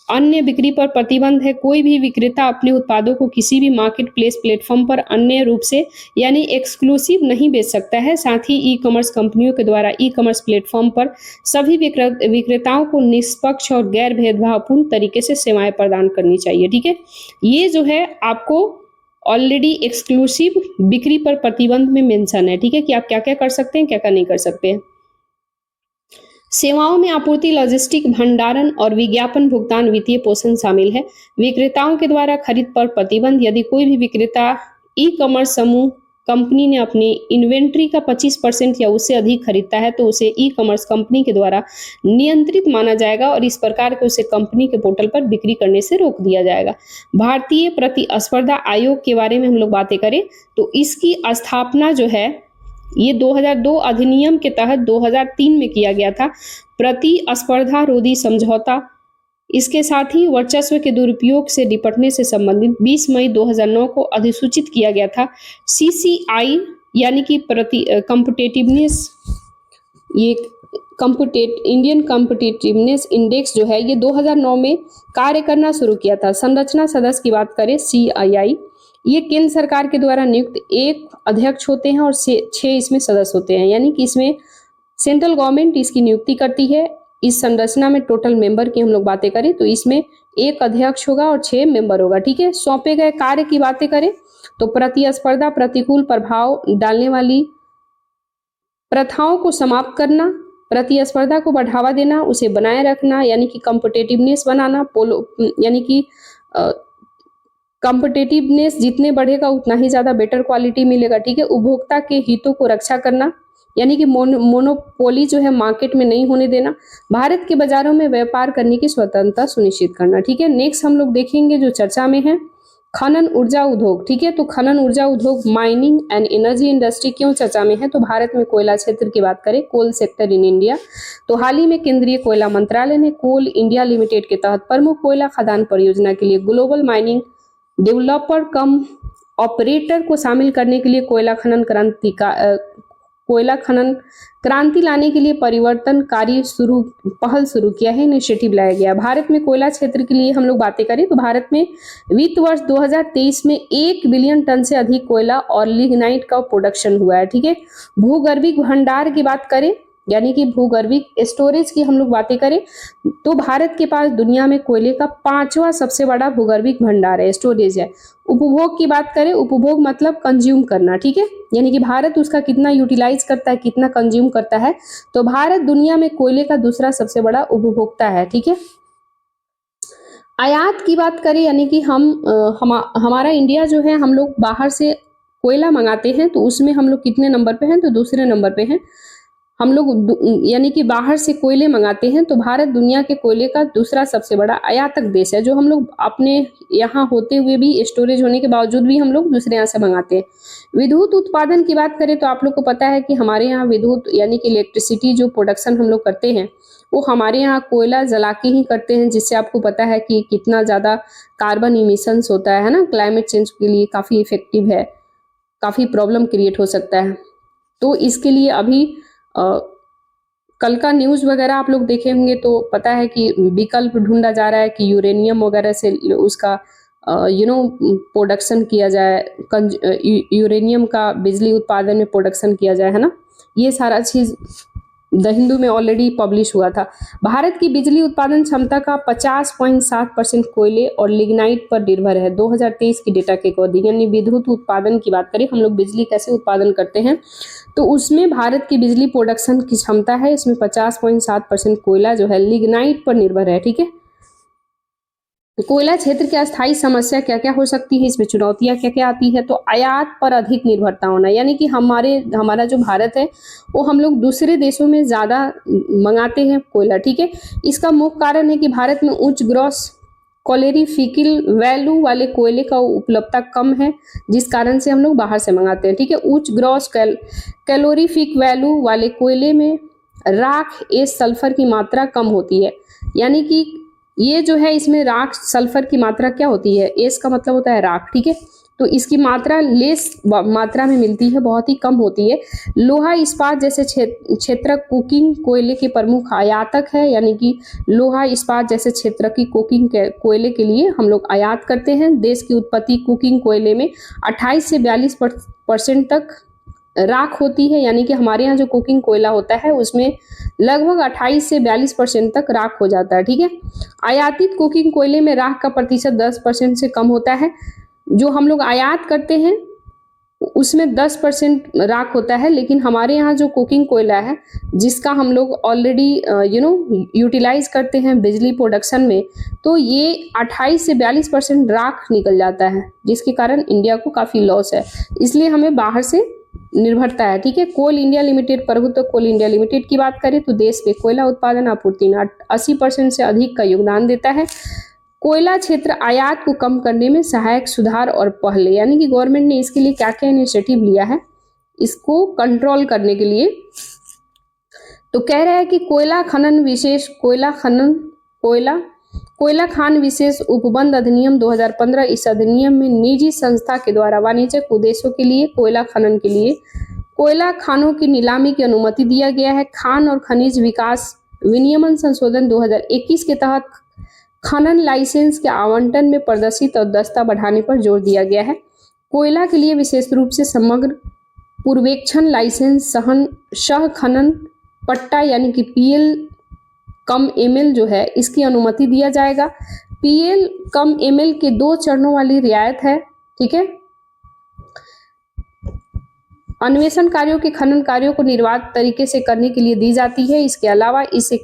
अन्य बिक्री पर प्रतिबंध है। कोई भी विक्रेता अपने उत्पादों को किसी भी मार्केट प्लेस प्लेटफॉर्म पर अन्य रूप से यानी एक्सक्लूसिव नहीं बेच सकता है। साथ ही ई कॉमर्स कंपनियों के द्वारा ई कॉमर्स प्लेटफॉर्म पर सभी विक्रेताओं को निष्पक्ष और गैर भेदभावपूर्ण तरीके से सेवाएं प्रदान करनी चाहिए। ठीक है, ये जो है आपको ऑलरेडी एक्सक्लूसिव बिक्री पर प्रतिबंध में मेंशन है। ठीक है, कि आप क्या क्या कर सकते हैं, क्या क्या नहीं कर सकते हैं। सेवाओं में आपूर्ति, लॉजिस्टिक, भंडारण और विज्ञापन, भुगतान, वित्तीय पोषण शामिल है। विक्रेताओं के द्वारा खरीद पर प्रतिबंध। यदि कोई भी विक्रेता ई कॉमर्स समूह कंपनी ने अपनी इन्वेंट्री का 25% या उससे अधिक खरीदता है तो उसे ई कॉमर्स कंपनी के द्वारा नियंत्रित माना जाएगा और इस प्रकार के उसे कंपनी के पोर्टल पर बिक्री करने से रोक दिया जाएगा। भारतीय प्रतिस्पर्धा आयोग के बारे में हम लोग बातें करें तो इसकी स्थापना जो है ये 2002 अधिनियम के तहत 2003 में किया गया था। प्रतिस्पर्धा रोधी समझौता, इसके साथ ही वर्चस्व के दुरुपयोग से निपटने से संबंधित 20 मई 2009 को अधिसूचित किया गया था। CCI यानी कि कॉम्पिटिटिवनेस, ये इंडियन कॉम्पिटिटिवनेस इंडेक्स जो है ये 2009 में कार्य करना शुरू किया था। संरचना सदस्य की बात करें CII, ये केंद्र सरकार के द्वारा नियुक्त एक अध्यक्ष होते हैं और 6 इसमें सदस्य होते हैं, यानी कि इसमें सेंट्रल गवर्नमेंट इसकी नियुक्ति करती है। इस संरचना में टोटल मेंबर की हम लोग बातें करें तो इसमें एक अध्यक्ष होगा और 6 मेंबर होगा। ठीक है, सौंपे गए कार्य की बातें करें तो प्रतिस्पर्धा प्रतिकूल प्रभाव डालने वाली प्रथाओं को समाप्त करना, प्रतिस्पर्धा को बढ़ावा देना, उसे बनाए रखना यानी कि कॉम्पिटिटिवनेस बनाना, यानी कि कॉम्पिटिटिवनेस जितने बढ़ेगा उतना ही ज्यादा बेटर क्वालिटी मिलेगा। ठीक है, उपभोक्ता के हितों को रक्षा करना यानी कि मोनोपोली जो है मार्केट में नहीं होने देना, भारत के बाजारों में व्यापार करने की स्वतंत्रता सुनिश्चित करना। ठीक है, नेक्स्ट हम लोग देखेंगे जो चर्चा में है खनन ऊर्जा उद्योग। ठीक है, तो खनन ऊर्जा उद्योग, माइनिंग एंड एनर्जी इंडस्ट्री क्यों चर्चा में है? तो भारत में कोयला क्षेत्र की बात करें, कोल सेक्टर इन इंडिया, तो हाल ही में केंद्रीय कोयला मंत्रालय ने कोल इंडिया लिमिटेड के तहत प्रमुख कोयला खदान परियोजना के लिए global mining developer cum operator को शामिल करने के लिए कोयला खनन क्रांति लाने के लिए परिवर्तनकारी पहल शुरू किया है, इनिशिएटिव लाया गया। भारत में कोयला क्षेत्र के लिए हम लोग बातें करें तो भारत में वित्त वर्ष 2023 में 1 बिलियन टन से अधिक कोयला और लिग्नाइट का प्रोडक्शन हुआ है। ठीक है, भूगर्भिक भंडार की बात करें यानी कि भूगर्भिक स्टोरेज की हम लोग बातें करें तो भारत के पास दुनिया में कोयले का 5वां सबसे बड़ा भूगर्भिक भंडार है, स्टोरेज है। उपभोग की बात करें, उपभोग मतलब कंज्यूम करना। ठीक है, यानी कि भारत उसका कितना यूटिलाइज करता है, कितना कंज्यूम करता है, तो भारत दुनिया में कोयले का दूसरा सबसे बड़ा उपभोक्ता है। ठीक है, आयात की बात करें यानी कि हमारा इंडिया जो है हम लोग बाहर से कोयला मंगाते हैं तो उसमें हम लोग कितने नंबर पे हैं? तो दूसरे नंबर पे हैं। हम लोग यानी कि बाहर से कोयले मंगाते हैं तो भारत दुनिया के कोयले का दूसरा सबसे बड़ा आयातक देश है, जो हम लोग अपने यहाँ होते हुए भी, स्टोरेज होने के बावजूद भी हम लोग दूसरे यहाँ से मंगाते हैं। विद्युत उत्पादन की बात करें तो आप लोग को पता है कि हमारे यहाँ विद्युत यानी कि इलेक्ट्रिसिटी जो प्रोडक्शन हम लोग करते हैं वो हमारे यहाँ कोयला जला के ही करते हैं, जिससे आपको पता है कि कितना ज़्यादा कार्बन इमिशंस होता है ना, क्लाइमेट चेंज के लिए काफ़ी इफेक्टिव है, काफ़ी प्रॉब्लम क्रिएट हो सकता है। तो इसके लिए अभी कल का न्यूज़ वगैरह आप लोग देखे होंगे तो पता है कि विकल्प ढूंढा जा रहा है कि यूरेनियम वगैरह से उसका प्रोडक्शन किया जाए, यूरेनियम का बिजली उत्पादन में प्रोडक्शन किया जाए, है ना। ये सारा चीज़ द हिंदू में ऑलरेडी पब्लिश हुआ था। भारत की बिजली उत्पादन क्षमता का 50.7% कोयले और लिग्नाइट पर निर्भर है 2023 की डेटा के अकॉर्डिंग। यानी विद्युत उत्पादन की बात करें, हम लोग बिजली कैसे उत्पादन करते हैं, तो उसमें भारत की बिजली प्रोडक्शन की क्षमता है, इसमें 50.7% कोयला जो है लिग्नाइट पर निर्भर है। ठीक है, कोयला क्षेत्र की अस्थायी समस्या क्या क्या हो सकती है, इसमें चुनौतियां क्या क्या आती है, तो आयात पर अधिक निर्भरता होना, यानी कि हमारा जो भारत है वो हम लोग दूसरे देशों में ज़्यादा मंगाते हैं कोयला। ठीक है, इसका मुख्य कारण है कि भारत में उच्च ग्रॉस कैलोरीफिक वैल्यू वाले कोयले का उपलब्धता कम है, जिस कारण से हम लोग बाहर से मंगाते हैं। ठीक है, उच्च ग्रॉस कैलोरीफिक वैल्यू वाले कोयले में राख सल्फर की मात्रा कम होती है, यानी कि ये जो है इसमें राख सल्फर की मात्रा क्या होती है, एस का मतलब होता है राख। ठीक है, तो इसकी मात्रा लेस मात्रा में मिलती है, बहुत ही कम होती है। लोहा इस्पात जैसे क्षेत्र कुकिंग कोयले के प्रमुख आयातक है, यानी कि लोहा इस्पात जैसे क्षेत्र की कुकिंग कोयले के लिए हम लोग आयात करते हैं। देश की उत्पत्ति कुकिंग कोयले में 28 से 42% तक राख होती है, यानी कि हमारे यहाँ जो कुकिंग कोयला होता है उसमें लगभग 28 से 42% तक राख हो जाता है। ठीक है, आयातित कुकिंग कोयले में राख का प्रतिशत 10% से कम होता है। जो हम लोग आयात करते हैं उसमें 10% राख होता है, लेकिन हमारे यहाँ जो कुकिंग कोयला है जिसका हम लोग ऑलरेडी यूटिलाइज करते हैं बिजली प्रोडक्शन में, तो ये 28 से 42% राख निकल जाता है, जिसके कारण इंडिया को काफ़ी लॉस है, इसलिए हमें बाहर से निर्भरता है। ठीक है, कोल इंडिया लिमिटेड प्रभुत्व कोल इंडिया लिमिटेड की बात करें तो देश में कोयला उत्पादन आपूर्ति में 80% से अधिक का योगदान देता है। कोयला क्षेत्र आयात को कम करने में सहायक सुधार और पहले, यानी कि गवर्नमेंट ने इसके लिए क्या क्या इनिशिएटिव लिया है इसको कंट्रोल करने के लिए, तो कह रहा है कि कोयला खनन विशेष कोयला खान विशेष उपबंध अधिनियम 2015, इस अधिनियम में निजी संस्था के द्वारा वाणिज्यिक उद्देश्यों के लिए कोयला खनन के लिए कोयला खानों की नीलामी की अनुमति दिया गया है। खान और खनिज विकास विनियमन संशोधन 2021 के तहत खनन लाइसेंस के आवंटन में प्रदर्शित और दस्ता बढ़ाने पर जोर दिया गया है। कोयला के लिए विशेष रूप से समग्र पूर्वेक्षण लाइसेंस सह खनन पट्टा यानी कि पीएल कम एमएल जो है इसकी अनुमति दिया जाएगा। पीएल कम एमएल के 2 चरणों वाली रियायत है। ठीक है, अन्वेषण कार्यों के खनन कार्यों को निर्बाध तरीके से करने के लिए दी जाती है। इसके अलावा इसे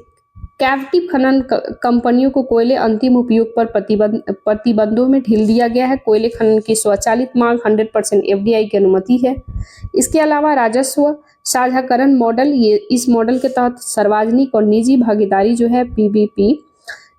कैप्टिव खनन कंपनियों को कोयले अंतिम उपयोग पर प्रतिबंधों में ढील दिया गया है। कोयले खनन की स्वचालित मांग 100% एफडीआई की अनुमति है। इसके अलावा राजस्व साझाकरण मॉडल, ये इस मॉडल के तहत सार्वजनिक और निजी भागीदारी जो है पीपीपी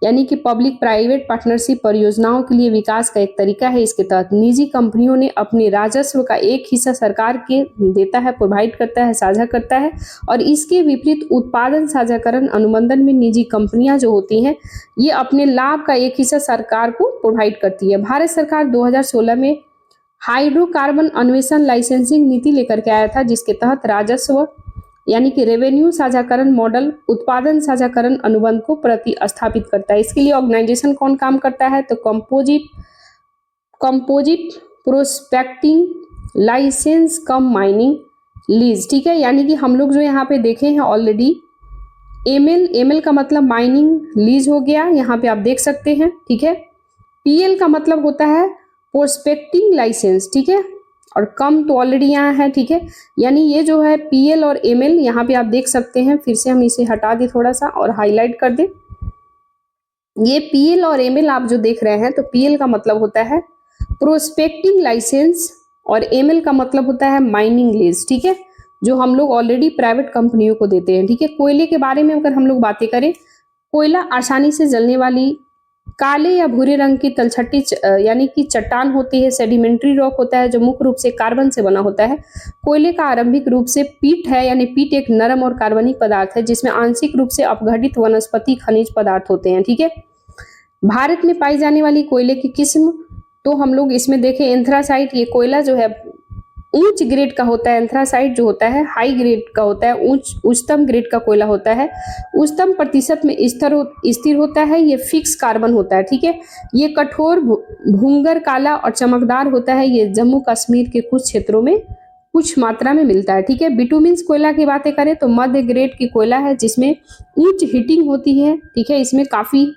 यानी कि पब्लिक प्राइवेट पार्टनरशिप परियोजनाओं के लिए विकास का एक तरीका है। इसके तहत निजी कंपनियों ने अपने राजस्व का एक हिस्सा सरकार के देता है, प्रोवाइड करता है, साझा करता है, और इसके विपरीत उत्पादन साझाकरण अनुबंधन में निजी कंपनियां जो होती हैं ये अपने लाभ का एक हिस्सा सरकार को प्रोवाइड करती है। भारत सरकार 2016 में हाइड्रोकार्बन अन्वेषण लाइसेंसिंग नीति लेकर के आया था, जिसके तहत राजस्व यानी कि रेवेन्यू साझाकरण मॉडल उत्पादन साझाकरण अनुबंध को प्रतिस्थापित करता है। इसके लिए ऑर्गेनाइजेशन कौन काम करता है, तो कंपोजिट प्रोस्पेक्टिंग लाइसेंस कम माइनिंग लीज। ठीक है, यानी कि हम लोग जो यहाँ पे देखे हैं ऑलरेडी एमएल का मतलब माइनिंग लीज हो गया, यहाँ पे आप देख सकते हैं। ठीक है, पीएल का मतलब होता है प्रोस्पेक्टिंग लाइसेंस। ठीक है, और कम तो ऑलरेडी यहाँ है। ठीक है, यानी ये जो है पीएल और एमएल यहाँ पे आप देख सकते हैं। फिर से हम इसे हटा दें थोड़ा सा और हाईलाइट कर दें। ये पीएल और एमएल आप जो देख रहे हैं, तो पीएल का मतलब होता है प्रोस्पेक्टिंग लाइसेंस और एमएल का मतलब होता है माइनिंग लीज। ठीक है, जो हम लोग ऑलरेडी प्राइवेट कंपनियों को देते हैं। ठीक है, कोयले के बारे में अगर हम लोग बातें करें, कोयला आसानी से जलने वाली काले या भूरे रंग की तलछटी यानी कि चट्टान होती है। सेडिमेंट्री रॉक होता है जो मुख्य रूप से कार्बन से बना होता है। कोयले का आरंभिक रूप से पीट है, यानी पीट एक नरम और कार्बनिक पदार्थ है जिसमें आंशिक रूप से अपघटित वनस्पति खनिज पदार्थ होते हैं। ठीक है, भारत में पाई जाने वाली कोयले की किस्म तो हम लोग इसमें देखें एंथ्रासाइट, ये कोयला जो है उच्च ग्रेड का होता है। एंथ्रासाइट जो होता है हाई ग्रेड का होता है, उच्चतम ग्रेड का कोयला होता है, उच्चतम प्रतिशत में स्थिर होता है। ये फिक्स कार्बन होता है। ठीक है, ये कठोर भूंगर काला और चमकदार होता है। ये जम्मू कश्मीर के कुछ क्षेत्रों में कुछ मात्रा में मिलता है, ठीक है। बिटुमिन्स कोयला की बातें करें तो मध्य ग्रेड की कोयला है जिसमें उच्च हीटिंग होती है, ठीक है, इसमें काफी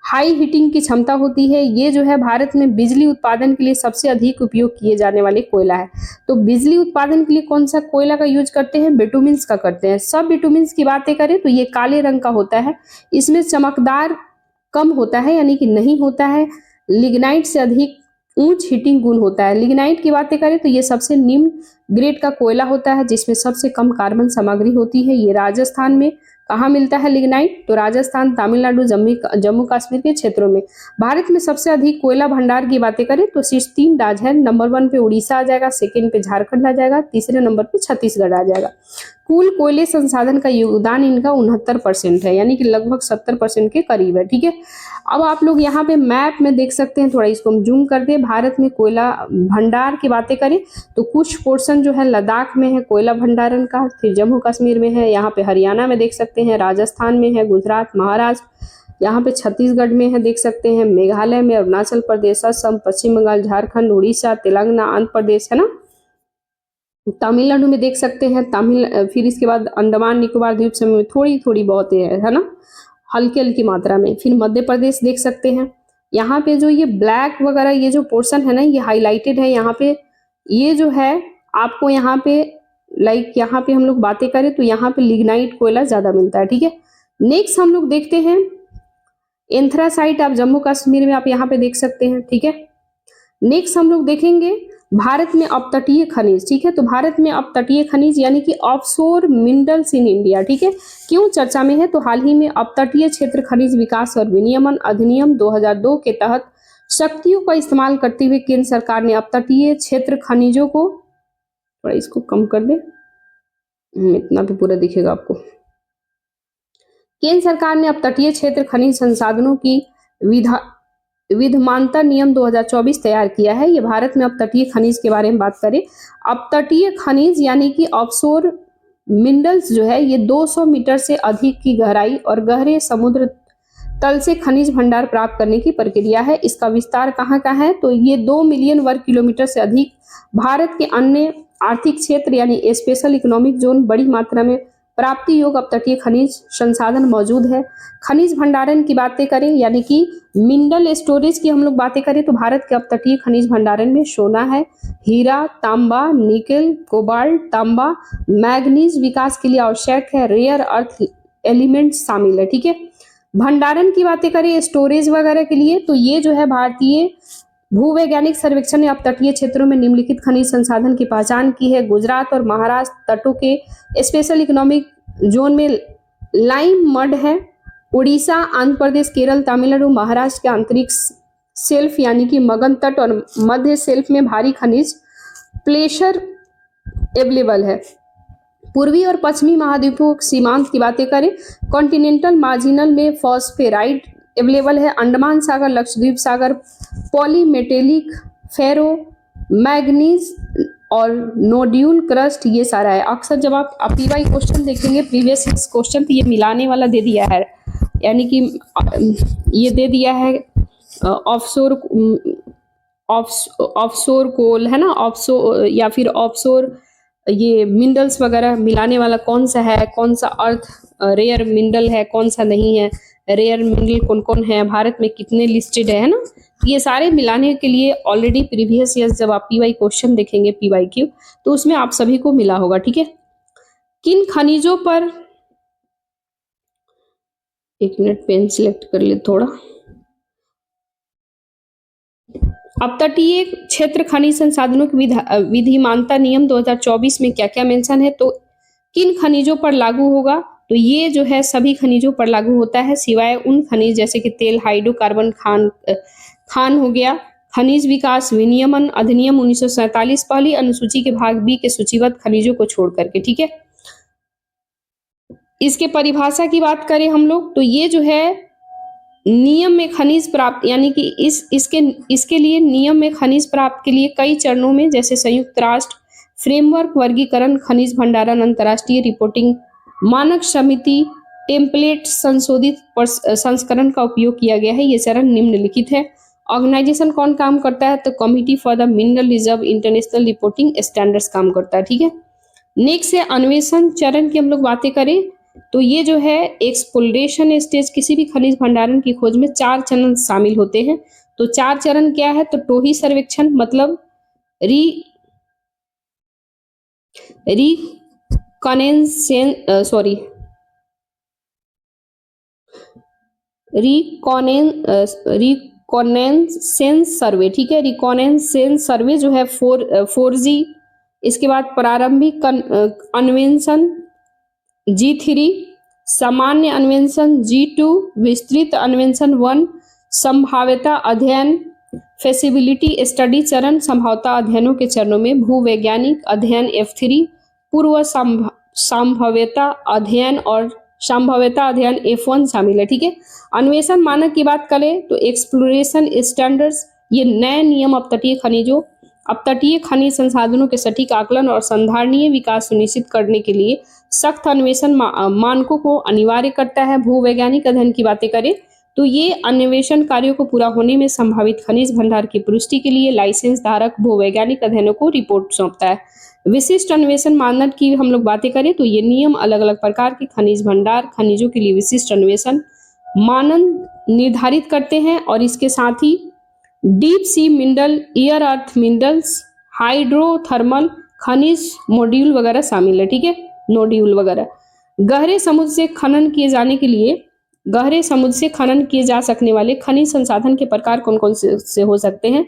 हाई हीटिंग की क्षमता होती है। ये जो है भारत में बिजली उत्पादन के लिए सबसे अधिक उपयोग किए जाने वाले कोयला है। तो बिजली उत्पादन के लिए कौन सा कोयला का यूज करते हैं? बिटुमिन्स का करते हैं। सब बिटुमिन्स की बातें करें तो ये काले रंग का होता है, इसमें चमकदार कम होता है यानी कि नहीं होता है। लिग्नाइट से अधिक उच्च हीटिंग गुण होता है। लिग्नाइट की बातें करें तो ये सबसे निम्न ग्रेड का कोयला होता है जिसमें सबसे कम कार्बन सामग्री होती है। ये राजस्थान में कहाँ मिलता है लिग्नाइट? तो राजस्थान, तमिलनाडु, जम्मू कश्मीर के क्षेत्रों में। भारत में सबसे अधिक कोयला भंडार की बातें करें तो शीर्ष 3 राज्य है। नंबर 1 पे उड़ीसा आ जाएगा, सेकंड पे झारखंड आ जाएगा, तीसरे नंबर पे छत्तीसगढ़ आ जाएगा। कुल कोयले संसाधन का योगदान इनका 69% है, यानी कि लगभग 70% के करीब है, ठीक है। अब आप लोग यहाँ पे मैप में देख सकते हैं, थोड़ा इसको हम जूम कर दे। भारत में कोयला भंडार की बातें करें तो कुछ पोर्शन जो है लद्दाख में है कोयला भंडारण का, फिर जम्मू कश्मीर में है, यहाँ पे हरियाणा में देख सकते हैं, राजस्थान में है, गुजरात, महाराष्ट्र, यहाँ पे छत्तीसगढ़ में है देख सकते हैं, मेघालय में, अरुणाचल प्रदेश, असम, पश्चिम बंगाल, झारखंड, उड़ीसा, तेलंगाना, आंध्र प्रदेश, है ना, तमिलनाडु में देख सकते हैं, फिर इसके बाद अंडमान निकोबार द्वीप समूह में थोड़ी थोड़ी बहुत है ना, हल्की हल्की मात्रा में। फिर मध्य प्रदेश देख सकते हैं। यहाँ पे जो ये ब्लैक वगैरह ये जो पोर्शन है ना, ये हाईलाइटेड है यहाँ पे। ये जो है आपको यहाँ पे यहाँ पे हम लोग बातें करें तो यहाँ पे लिग्नाइट कोयला ज्यादा मिलता है, ठीक है। नेक्स्ट हम लोग देखते हैं एंथ्रासाइट, आप जम्मू कश्मीर में आप यहाँ पे देख सकते हैं, ठीक है। नेक्स्ट हम लोग देखेंगे भारत में अपतटीय खनिज, ठीक है। तो भारत में अपतटीय खनिज यानी कि ऑफशोर मिनरल्स इन इंडिया, ठीक है, क्यों चर्चा में है? तो हाल ही में अपतटीय क्षेत्र खनिज विकास और विनियमन अधिनियम 2002 के तहत शक्तियों का इस्तेमाल करते हुए केंद्र सरकार ने अपतटीय क्षेत्र खनिजों को, थोड़ा इसको कम कर दे, इतना भी पूरा दिखेगा आपको। केंद्र सरकार ने अपतटीय क्षेत्र खनिज संसाधनों की विधमानता नियम 2024 तैयार किया है। ये भारत में अपतटीय खनिज के बारे में बात करें, अपतटीय खनिज यानी कि ऑफशोर मिनरल्स जो है ये 200 मीटर से अधिक की गहराई और गहरे समुद्र तल से खनिज भंडार प्राप्त करने की प्रक्रिया है। इसका विस्तार कहाँ का है? तो ये 2 मिलियन वर्ग किलोमीटर से अधिक भारत के अन्य आर्थिक क्षेत्र यानी स्पेशल इकोनॉमिक जोन बड़ी मात्रा में प्राप्ति योग्य अपतटीय खनिज संसाधन मौजूद है। खनिज भंडारण की बातें करें यानी कि मिनरल स्टोरेज की हम लोग बातें करें तो भारत के अपतटीय खनिज भंडारण में सोना है, हीरा, तांबा, निकेल, कोबाल्ट, तांबा, मैग्नीज विकास के लिए आवश्यक है, रेयर अर्थ एलिमेंट शामिल है, ठीक है। भंडारण की बातें करें स्टोरेज वगैरह के लिए तो ये जो है भारतीय भूवैज्ञानिक सर्वेक्षण ने अपतटीय क्षेत्रों में निम्नलिखित खनिज संसाधन की पहचान की है। गुजरात और महाराष्ट्र तटों के स्पेशल इकोनॉमिक जोन में लाइम मड है। उड़ीसा, आंध्र प्रदेश, केरल, तमिलनाडु, महाराष्ट्र के आंतरिक शेल्फ यानी कि मगन तट और मध्य शेल्फ में भारी खनिज प्लेशर अवेलेबल है। पूर्वी और पश्चिमी महाद्वीपों सीमांत की बातें करें, कॉन्टिनेंटल मार्जिनल में फॉस्फेराइड अवेलेबल है। अंडमान सागर, लक्षद्वीप सागर, पॉलीमेटेलिक, फेरो, मैग्नीज और नोड्यूल क्रस्ट, ये सारा है। अक्सर जब आप पीवाई क्वेश्चन देखेंगे प्रीवियस क्वेश्चन तो ये मिलाने वाला दे दिया है, यानी कि ये दे दिया है ऑफशोर कोल है ना, ऑफशोर या फिर ऑफशोर ये मिनरल्स वगैरह मिलाने वाला कौन सा है, कौन सा अर्थ रेयर मिनरल है, कौन सा नहीं है, रेयर मिनरल कौन कौन है, भारत में कितने लिस्टेड है ना, ये सारे मिलाने के लिए ऑलरेडी प्रीवियस ईयर जब आप पीवाई क्वेश्चन देखेंगे पीवाई क्यू तो उसमें आप सभी को मिला होगा, ठीक है। किन खनिजों पर, एक मिनट पेन सिलेक्ट कर ले थोड़ा, अपतटीय क्षेत्र खनिज संसाधनों की विधिमानता नियम 2024 में क्या क्या मेंशन है? तो किन खनिजों पर लागू होगा? तो ये जो है सभी खनिजों पर लागू होता है सिवाय उन खनिज जैसे कि तेल, हाइड्रोकार्बन, खान हो गया। खनिज विकास विनियमन अधिनियम 1947 पहली अनुसूची के भाग बी के सूचीबद्ध खनिजों को छोड़ करके, ठीक है। इसके परिभाषा की बात करें हम लोग तो ये जो है नियम में खनिज प्राप्त यानी कि इसके लिए नियम में खनिज प्राप्त के लिए कई चरणों में जैसे संयुक्त राष्ट्र फ्रेमवर्क वर्गीकरण, खनिज भंडारण, अंतर्राष्ट्रीय रिपोर्टिंग मानक समिति, टेम्पलेट, संशोधित संस्करण का उपयोग किया गया है। ये चरण निम्नलिखित है। ऑर्गेनाइजेशन कौन काम करता है, तो committee for the mineral reserve international reporting standards काम करता है, ठीक है। नेक्स्ट है अन्वेषण चरण की हम लोग बातें करें तो ये जो है एक्सप्लोरेशन स्टेज, किसी भी खनिज भंडारण की खोज में 4 चरण शामिल होते हैं। तो 4 चरण क्या है, तो टोही सर्वेक्षण मतलब री रिकॉनेसेंस सॉरी रिकॉनेसेंस सर्वे, ठीक है। रिकॉनेसेंस सर्वे जो है 4G, इसके बाद प्रारंभिक अन्वेषण G3, सामान्य अन्वेषण G2, विस्तृत अन्वेषण 1, संभाव्यता अध्ययन फेसिबिलिटी स्टडी चरण, संभाव्यता अध्ययनों के चरणों में भूवैज्ञानिक अध्ययन F3, पूर्व संभाव्यता अध्ययन और संभाव्यता अध्ययन F1 शामिल है, ठीक है। अन्वेषण मानक की बात करें तो एक्सप्लोरेशन स्टैंडर्ड्स, ये नए नियम अपतटीय खनिज संसाधनों के सटीक आकलन और संधारणीय विकास सुनिश्चित करने के लिए सख्त अन्वेषण मानकों को अनिवार्य करता है। भूवैज्ञानिक अध्ययन की बातें करें तो ये अन्वेषण कार्यों को पूरा होने में संभावित खनिज भंडार की पुष्टि के लिए लाइसेंस धारक भूवैज्ञानिक अध्ययनों को रिपोर्ट सौंपता है। विशिष्ट अन्वेषण मानदंड की हम लोग बातें करें तो ये नियम अलग अलग प्रकार के खनिज भंडार खनिजों के लिए विशिष्ट अन्वेषण मानदंड निर्धारित करते हैं और इसके साथ ही deep sea mineral, air earth minerals, hydrothermal खनिज मॉड्यूल वगैरह शामिल है, ठीक है, नोड्यूल वगैरह। गहरे समुद्र से खनन किए जा सकने वाले खनिज संसाधन के प्रकार कौन कौन से हो सकते हैं,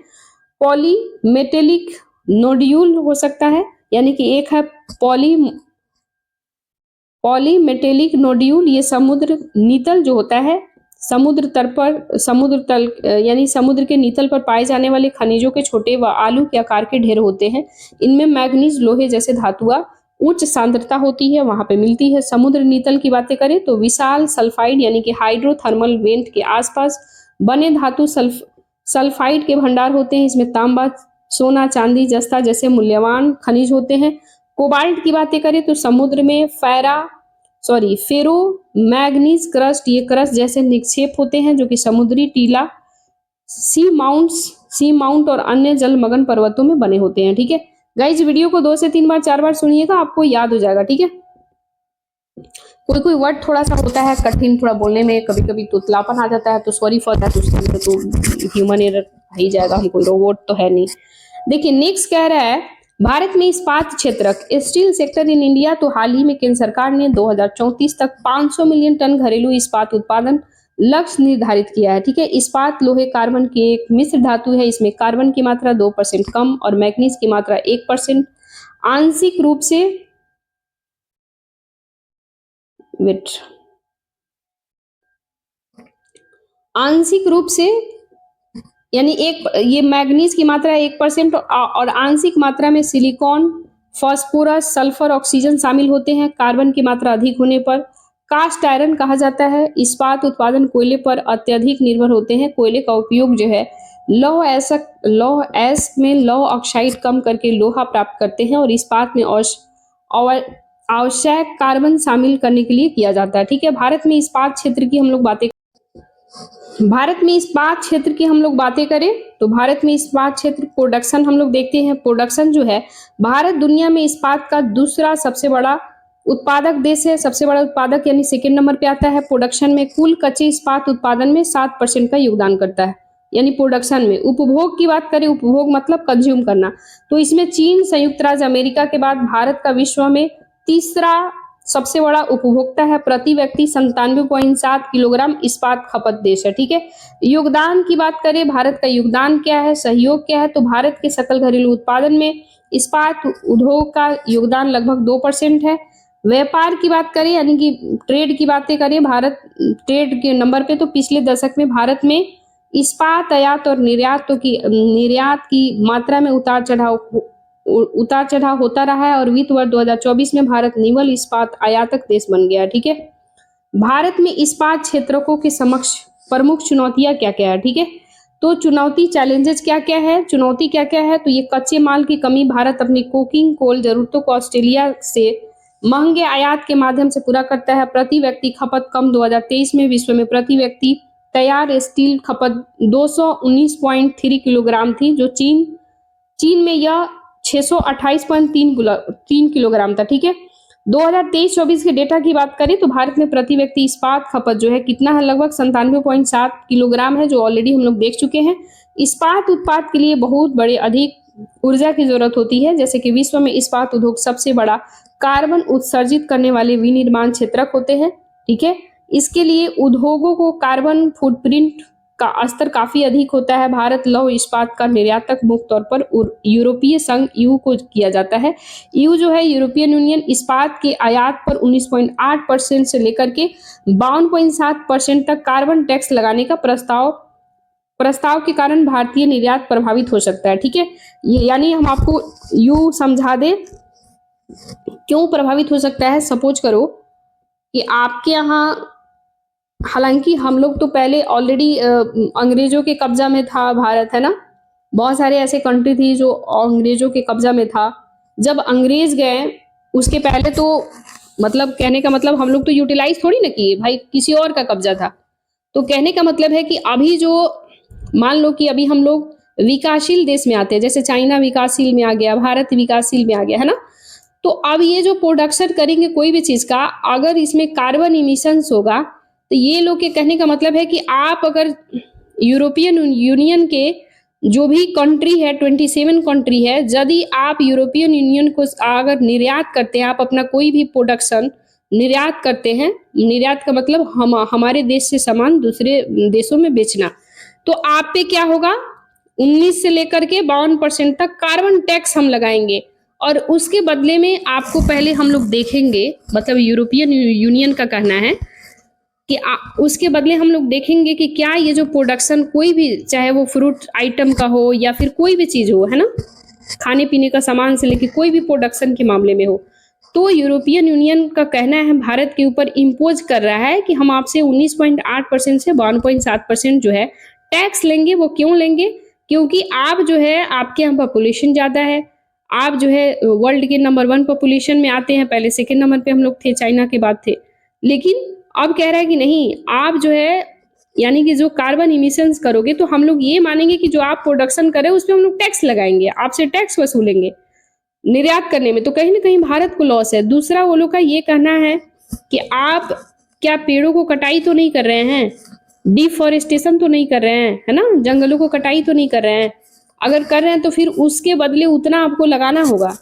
पॉलीमेटेलिक नोड्यूल हो सकता है, यानी कि एक है पॉलीमेटेलिक नोड्यूल, ये समुद्र नितल जो होता है, समुद्र तल यानी समुद्र के नितल पर पाए जाने वाले खनिजों के छोटे व आलू के आकार के ढेर होते हैं। इनमें मैग्नीज, लोहे जैसे धातुआ उच्च सांद्रता होती है, वहां पे मिलती है। समुद्र नितल की बातें करें तो विशाल सल्फाइड यानी कि हाइड्रोथर्मल वेंट के आसपास बने धातु सल्फाइड के भंडार होते हैं। इसमें तांबा, सोना, चांदी, जस्ता जैसे मूल्यवान खनिज होते हैं। कोबाल्ट की बातें करें तो समुद्र में फेरो मैग्नीज क्रस्ट, ये क्रस्ट जैसे निक्षेप होते हैं जो कि समुद्री टीला, सी माउंट और अन्य जलमग्न पर्वतों में बने होते हैं, ठीक है। गाइज वीडियो को 2 से 3 बार 4 बार सुनिएगा, आपको याद हो जाएगा, ठीक है। कोई वर्ड थोड़ा सा होता है कठिन, थोड़ा बोलने में कभी कभी तुतलापन आ जाता है, तो सॉरी फॉर दैट, तो ह्यूमन एरर ही जाएगा, हम कोई रोबोट तो है नहीं। देखिए नेक्स्ट कह रहा है भारत में इस्पात क्षेत्र स्टील सेक्टर इन इंडिया, तो हाल ही में केंद्र सरकार ने 2034 तक 500 मिलियन टन घरेलू इस्पात उत्पादन लक्ष्य निर्धारित किया है, ठीक है। इस्पात लोहे कार्बन की एक मिश्र धातु है, इसमें कार्बन की मात्रा 2% कम और मैग्नीज की मात्रा 1% आंशिक रूप से यानी ये मैग्नीज की मात्रा 1% और आंशिक मात्रा में सिलिकॉन, फास्फोरस, सल्फर, ऑक्सीजन शामिल होते हैं। कार्बन की मात्रा अधिक होने पर कास्ट आयरन कहा जाता है। इस्पात उत्पादन कोयले पर अत्यधिक निर्भर होते हैं। कोयले का उपयोग जो है लौह एस में लौह ऑक्साइड कम करके लोहा प्राप्त करते हैं और इस्पात में आवश्यक कार्बन शामिल करने के लिए किया जाता है, ठीक है। भारत में इस्पात क्षेत्र की हम लोग बातें करें तो भारत में इस्पात क्षेत्र प्रोडक्शन हम लोग देखते हैं। प्रोडक्शन जो है भारत दुनिया में इस्पात का दूसरा सबसे बड़ा उत्पादक देश है, सबसे बड़ा उत्पादक यानी सेकेंड नंबर पे आता है। प्रोडक्शन में कुल कच्चे इस्पात उत्पादन में 7% का योगदान करता है, यानी प्रोडक्शन में। उपभोग की बात करें, उपभोग मतलब कंज्यूम करना, तो इसमें चीन, संयुक्त राज्य अमेरिका के बाद भारत का विश्व में तीसरा सबसे बड़ा उपभोक्ता है। प्रति व्यक्ति 97.7 किलोग्राम इस्पात खपत देश है, ठीक है। योगदान की बात करें, भारत का योगदान क्या है, सहयोग क्या है, तो भारत के सकल घरेलू उत्पादन में इस्पात उद्योग का योगदान लगभग 2% है। व्यापार की बात करें यानी कि ट्रेड की बातें करें, भारत ट्रेड के नंबर पे, तो पिछले दशक में भारत में इस्पात आयात और निर्यात की मात्रा में उतार चढ़ाव होता रहा है और वित्त वर्ष 2024 में भारत निवल इस्पात आयातक देश बन गया, ठीक है। भारत में इस्पात क्षेत्रकों के समक्ष प्रमुख चुनौतियां क्या क्या है, ठीक है। तो चैलेंजेस क्या क्या है, चुनौती क्या क्या है, तो ये कच्चे माल की कमी, भारत अपनी कोकिंग कोल जरूरतों को ऑस्ट्रेलिया से महंगे आयात के माध्यम से पूरा करता है। प्रति व्यक्ति खपत कम, 2023 में विश्व में प्रति व्यक्ति तैयार स्टील खपत 219.3 किलोग्राम थी, जो चीन में यह 628.3 किलोग्राम था। ठीक है, 2023-24 के डेटा की बात करें तो भारत में प्रति व्यक्ति इस्पात खपत जो है कितना है, लगभग 97.7 किलोग्राम है, जो ऑलरेडी हम लोग देख चुके हैं। इस्पात उत्पाद के लिए बहुत बड़े अधिक ऊर्जा की जरूरत होती है, जैसे कि विश्व में इस्पात उद्योग सबसे बड़ा कार्बन उत्सर्जित करने वाले विनिर्माण क्षेत्रक होते हैं। ठीक है, इसके लिए उद्योगों को कार्बन फुटप्रिंट का स्तर काफी अधिक होता है। भारत लौह इस्पात का निर्यातक मुख्य तौर पर यूरोपीय संघ ईयू को किया जाता है। ईयू जो है, यूरोपियन यूनियन, इस्पात के आयात पर 19.8% से लेकर के 52.7% तक कार्बन टैक्स लगाने का प्रस्ताव के कारण भारतीय निर्यात प्रभावित हो सकता है। ठीक है, ये यानी हम आपको यूं समझा दे क्यों प्रभावित हो सकता है। सपोज करो कि आपके यहाँ, हालांकि हम लोग तो पहले ऑलरेडी अंग्रेजों के कब्जा में था भारत, है ना, बहुत सारे ऐसे कंट्री थी जो अंग्रेजों के कब्जा में था। जब अंग्रेज गए उसके पहले तो मतलब कहने का मतलब हम लोग तो यूटिलाइज थोड़ी ना किए भाई, किसी और का कब्जा था। तो कहने का मतलब है कि अभी जो मान लो कि अभी हम लोग विकासशील देश में आते हैं, जैसे चाइना विकासशील में आ गया, भारत विकासशील में आ गया, है ना। तो अब ये जो प्रोडक्शन करेंगे कोई भी चीज का, अगर इसमें कार्बन इमिशंस होगा, तो ये लोग के कहने का मतलब है कि आप अगर यूरोपियन यूनियन के जो भी कंट्री है, 27 कंट्री है, यदि आप यूरोपियन यूनियन को अगर निर्यात करते हैं, आप अपना कोई भी प्रोडक्शन निर्यात करते हैं, निर्यात का मतलब हमारे देश से सामान दूसरे देशों में बेचना, तो आप पे क्या होगा, 19 से लेकर के 52% तक कार्बन टैक्स हम लगाएंगे। और उसके बदले में आपको पहले हम लोग देखेंगे, मतलब यूरोपियन यूनियन का कहना है कि उसके बदले हम लोग देखेंगे कि क्या ये जो प्रोडक्शन कोई भी, चाहे वो फ्रूट आइटम का हो या फिर कोई भी चीज हो, है ना, खाने पीने का सामान से लेकर कोई भी प्रोडक्शन के मामले में हो, तो यूरोपियन यूनियन का कहना है भारत के ऊपर इम्पोज कर रहा है कि हम आपसे 19.8% से 52.7% जो है टैक्स लेंगे। वो क्यों लेंगे? क्योंकि आप जो है, आपके यहाँ पॉपुलेशन ज्यादा है, आप जो है वर्ल्ड के नंबर 1 पॉपुलेशन में आते हैं, पहले सेकेंड नंबर पे हम लोग थे, चाइना के बाद थे, लेकिन अब कह रहा है कि नहीं, आप जो है यानी कि जो कार्बन इमिशंस करोगे तो हम लोग ये मानेंगे कि जो आप प्रोडक्शन कर रहे हो उस पर हम लोग टैक्स लगाएंगे, आपसे टैक्स वसूलेंगे निर्यात करने में, तो कहीं ना कहीं भारत को लॉस है। दूसरा, वो लोग का ये कहना है कि आप क्या पेड़ों को कटाई तो नहीं कर रहे हैं, डिफॉरेस्टेशन तो नहीं कर रहे हैं, है ना, जंगलों को कटाई तो नहीं कर रहे हैं, अगर कर रहे हैं तो फिर उसके बदले उतना आपको लगाना होगा।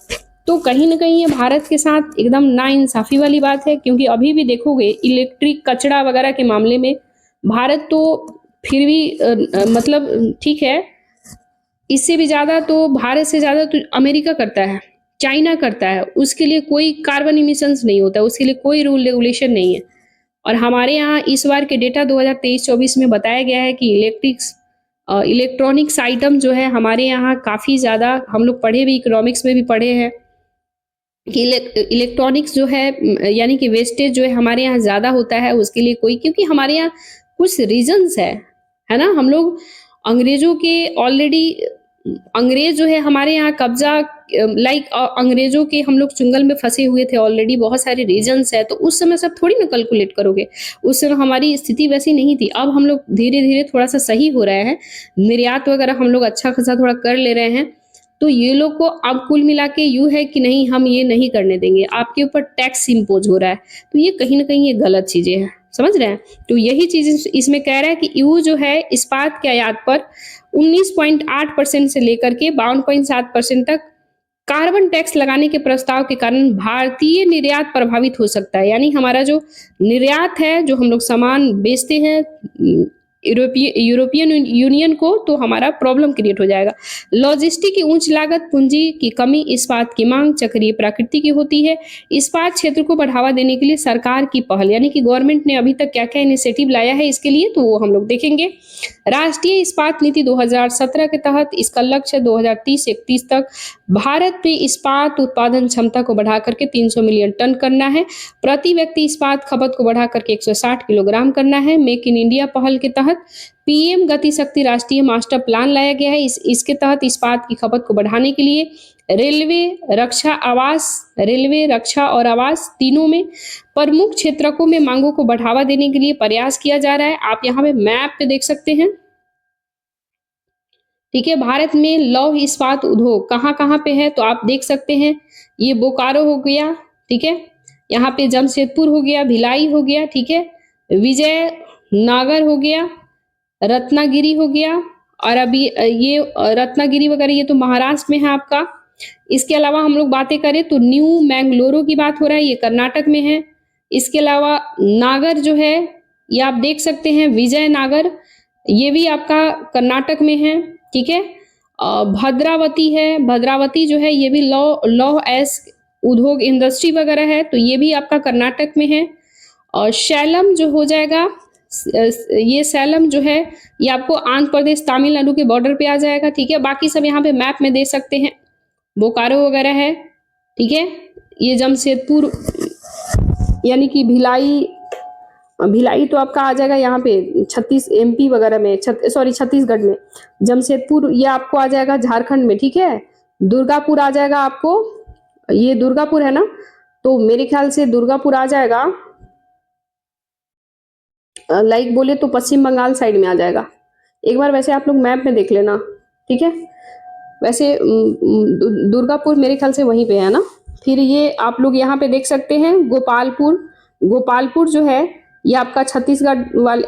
तो कहीं ना कहीं ये भारत के साथ एकदम नाइंसाफी वाली बात है, क्योंकि अभी भी देखोगे इलेक्ट्रिक कचरा वगैरह के मामले में भारत तो फिर भी मतलब ठीक है, इससे भी ज्यादा तो भारत से ज्यादा तो अमेरिका करता है, चाइना करता है, उसके लिए कोई कार्बन इमिशंस नहीं होता, उसके लिए कोई रूल रेगुलेशन नहीं है। और हमारे यहाँ इस बार के डेटा 2023-24 में बताया गया है कि इलेक्ट्रॉनिक्स आइटम जो है हमारे यहाँ काफी ज्यादा, हम लोग पढ़े भी, इकोनॉमिक्स में भी पढ़े हैं कि इलेक्ट्रॉनिक्स जो है यानी कि वेस्टेज जो है हमारे यहाँ ज्यादा होता है। उसके लिए कोई, क्योंकि हमारे यहाँ कुछ रीजंस है ना, हम लोग अंग्रेजों के ऑलरेडी, अंग्रेज जो है हमारे यहाँ कब्जा, लाइक अंग्रेजों के हम लोग चुंगल में फंसे हुए थे ऑलरेडी, बहुत सारे रीजंस है, तो उस समय सब थोड़ी ना कैलकुलेट करोगे, उस समय हमारी स्थिति वैसी नहीं थी। अब हम लोग धीरे धीरे थोड़ा सा सही हो रहे हैं, निर्यात वगैरह हम लोग अच्छा खासा थोड़ा कर ले रहे हैं, तो ये लोग को अब कुल मिला के यूं है कि नहीं, हम ये नहीं करने देंगे, आपके ऊपर टैक्स इम्पोज हो रहा है, तो ये कहीं ना कहीं ये गलत चीजें हैं, समझ रहे हैं। तो यही चीज इसमें कह रहा है कि यू जो है इस्पात के आयात पर 19.8% से लेकर के 52.7% तक कार्बन टैक्स लगाने के प्रस्ताव के कारण भारतीय निर्यात प्रभावित हो सकता है। यानी हमारा जो निर्यात है, जो हम लोग सामान बेचते हैं यूरोपियन यूनियन को, तो हमारा प्रॉब्लम क्रिएट हो जाएगा। लॉजिस्टिक की उच्च लागत, पूंजी की कमी, इस्पात की मांग चक्रीय प्रकृति की होती है। इस्पात क्षेत्र को बढ़ावा देने के लिए सरकार की पहल, यानी कि गवर्नमेंट ने अभी तक क्या क्या इनिशिएटिव लाया है इसके लिए, तो वो हम लोग देखेंगे। राष्ट्रीय इस्पात नीति 2017 के तहत इसका लक्ष्य 2030-31 तक भारत में इस्पात उत्पादन क्षमता को बढ़ा करके 300 मिलियन टन करना है। प्रति व्यक्ति इस्पात खपत को बढ़ा करके 160 किलोग्राम करना है। मेक इन इंडिया पहल के तहत पीएम गति शक्ति राष्ट्रीय मास्टर प्लान लाया गया है। इसके तहत इस्पात की खपत को बढ़ाने के लिए रेलवे, रक्षा, आवास, रेलवे, रक्षा और आवास तीनों में प्रमुख क्षेत्रकों में मांगों को बढ़ावा देने के लिए प्रयास किया जा रहा है। आप यहाँ पे मैप पे देख सकते हैं। ठीक है, भारत में लौह इस्पात उद्योग कहाँ-कहाँ पे है तो आप देख सकते हैं। ये बोकारो हो गया, ठीक है? यहाँ पे जमशेदपुर हो गया, भिलाई हो गया, ठीक है? विजयनगर हो गया, रत्नागिरी हो गया और अभी ये रत्नागिरी वगैरह ये तो महाराष्ट्र में है आपका। इसके अलावा हम लोग बातें करें तो न्यू मैंगलोरो की बात हो रहा है, ये कर्नाटक में है। इसके अलावा नागर जो है, ये आप देख सकते हैं विजयनगर, ये भी आपका कर्नाटक में है, ठीक है? भद्रावती है, भद्रावती जो है ये भी लौह लौह अयस्क उद्योग इंडस्ट्री वगैरह है, तो ये भी आपका कर्नाटक में है। और सैलम जो हो जाएगा ये सैलम जो है ये आपको आंध्र प्रदेश तमिलनाडु के बॉर्डर पे आ जाएगा, ठीक है? बाकी सब यहाँ पे मैप में दे सकते हैं। बोकारो वगैरह है, ठीक है? ये जमशेदपुर यानी कि भिलाई, भिलाई तो आपका आ जाएगा यहाँ पे एमपी वगैरह में, छत्तीसगढ़ में। जमशेदपुर ये आपको आ जाएगा झारखंड में, ठीक है? दुर्गापुर आ जाएगा आपको, ये दुर्गापुर है ना, तो मेरे ख्याल से दुर्गापुर आ जाएगा लाइक बोले तो पश्चिम बंगाल साइड में आ जाएगा। एक बार वैसे आप लोग मैप में देख लेना, ठीक है? वैसे दुर्गापुर मेरे ख्याल से वहीं पे है ना। फिर ये आप लोग यहाँ पे देख सकते हैं गोपालपुर, गोपालपुर जो है ये आपका छत्तीसगढ़ वाले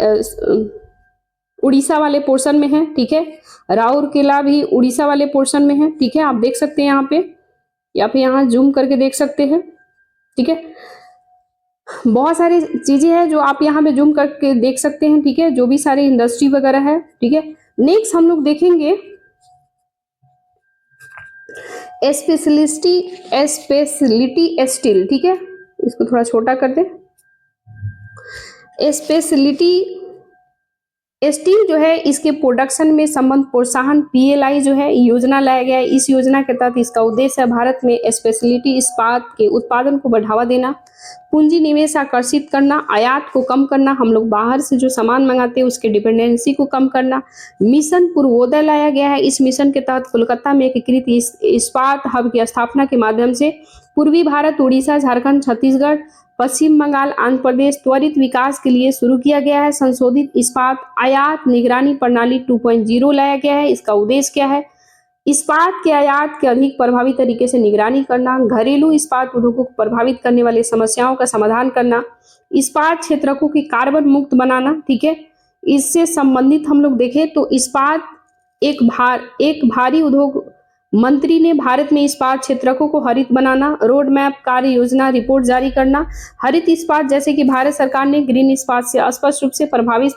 उड़ीसा वाले पोर्शन में है, ठीक है? राउरकेला भी उड़ीसा वाले पोर्शन में है, ठीक है? आप देख सकते हैं यहाँ पे, या फिर यहाँ जूम करके देख सकते हैं, ठीक है? बहुत सारी चीजें हैं जो आप यहाँ पे जूम करके देख सकते हैं, ठीक है? जो भी सारे इंडस्ट्री वगैरह है, ठीक है? नेक्स्ट हम लोग देखेंगे स्पेशलिटी स्टील, ठीक है? इसको थोड़ा छोटा कर दे। स्पेशलिटी स्टील जो है इसके प्रोडक्शन में संबंध प्रोत्साहन पीएलआई जो है योजना लाया गया है। इस योजना के तहत इसका उद्देश्य है भारत में स्पेशलिटी इस्पात के उत्पादन को बढ़ावा देना, पूंजी निवेश आकर्षित करना, आयात को कम करना, हम लोग बाहर से जो सामान मंगाते हैं उसके डिपेंडेंसी को कम करना। मिशन पूर्वोदय लाया गया है। इस मिशन के तहत कोलकाता में एकीकृत इस्पात हब की स्थापना के माध्यम से पूर्वी भारत, उड़ीसा, झारखंड, छत्तीसगढ़, पश्चिम बंगाल, आंध्र प्रदेश त्वरित विकास के लिए शुरू किया गया है। संशोधित इस्पात आयात निगरानी प्रणाली 2.0 लाया गया है। इसका उद्देश्य क्या है? इस्पात के आयात के अधिक प्रभावी तरीके से निगरानी करना, घरेलू इस्पात उद्योगों को प्रभावित करने वाली समस्याओं का समाधान करना, इस्पात क्षेत्रकों की कार्बन मुक्त बनाना, ठीक है? इससे संबंधित हम लोग देखें तो इस्पात एक भारी उद्योग मंत्री ने भारत में इस्पात क्षेत्रकों को हरित बनाना, रोड मैप, कार्य योजना, रिपोर्ट जारी करना। हरित इस्पात जैसे कि भारत सरकार ने ग्रीन इस्पात से स्पष्ट रूप से प्रभावित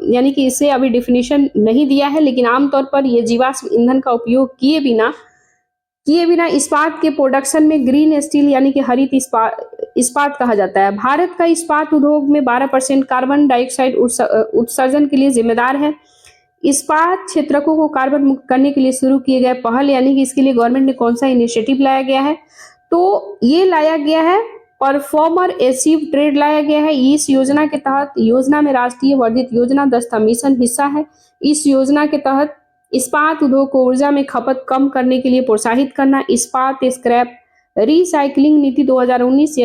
यानी कि इसे अभी डिफिनीशन नहीं दिया है, लेकिन आमतौर पर ये जीवाश्म ईंधन का उपयोग किए बिना इस्पात के प्रोडक्शन में ग्रीन स्टील यानी कि हरित इस्पात कहा जाता है। भारत का इस्पात उद्योग में 12% कार्बन डाइऑक्साइड उत्सर्जन के लिए जिम्मेदार है। इस्पात क्षेत्रकों को कार्बन मुक्त करने के लिए शुरू किए गए पहल यानी कि इसके लिए गवर्नमेंट ने कौन सा इनिशिएटिव लाया गया है? तो ये लाया गया है परफॉर्मर एसिव ट्रेड लाया गया है। इस योजना के तहत योजना में राष्ट्रीय वर्धित योजना दस्ता मिशन हिस्सा है। इस योजना के तहत इस्पात उद्योग को ऊर्जा में खपत कम करने के लिए प्रोत्साहित करना, इस्पात स्क्रैप रिसाइकलिंग नीति 2019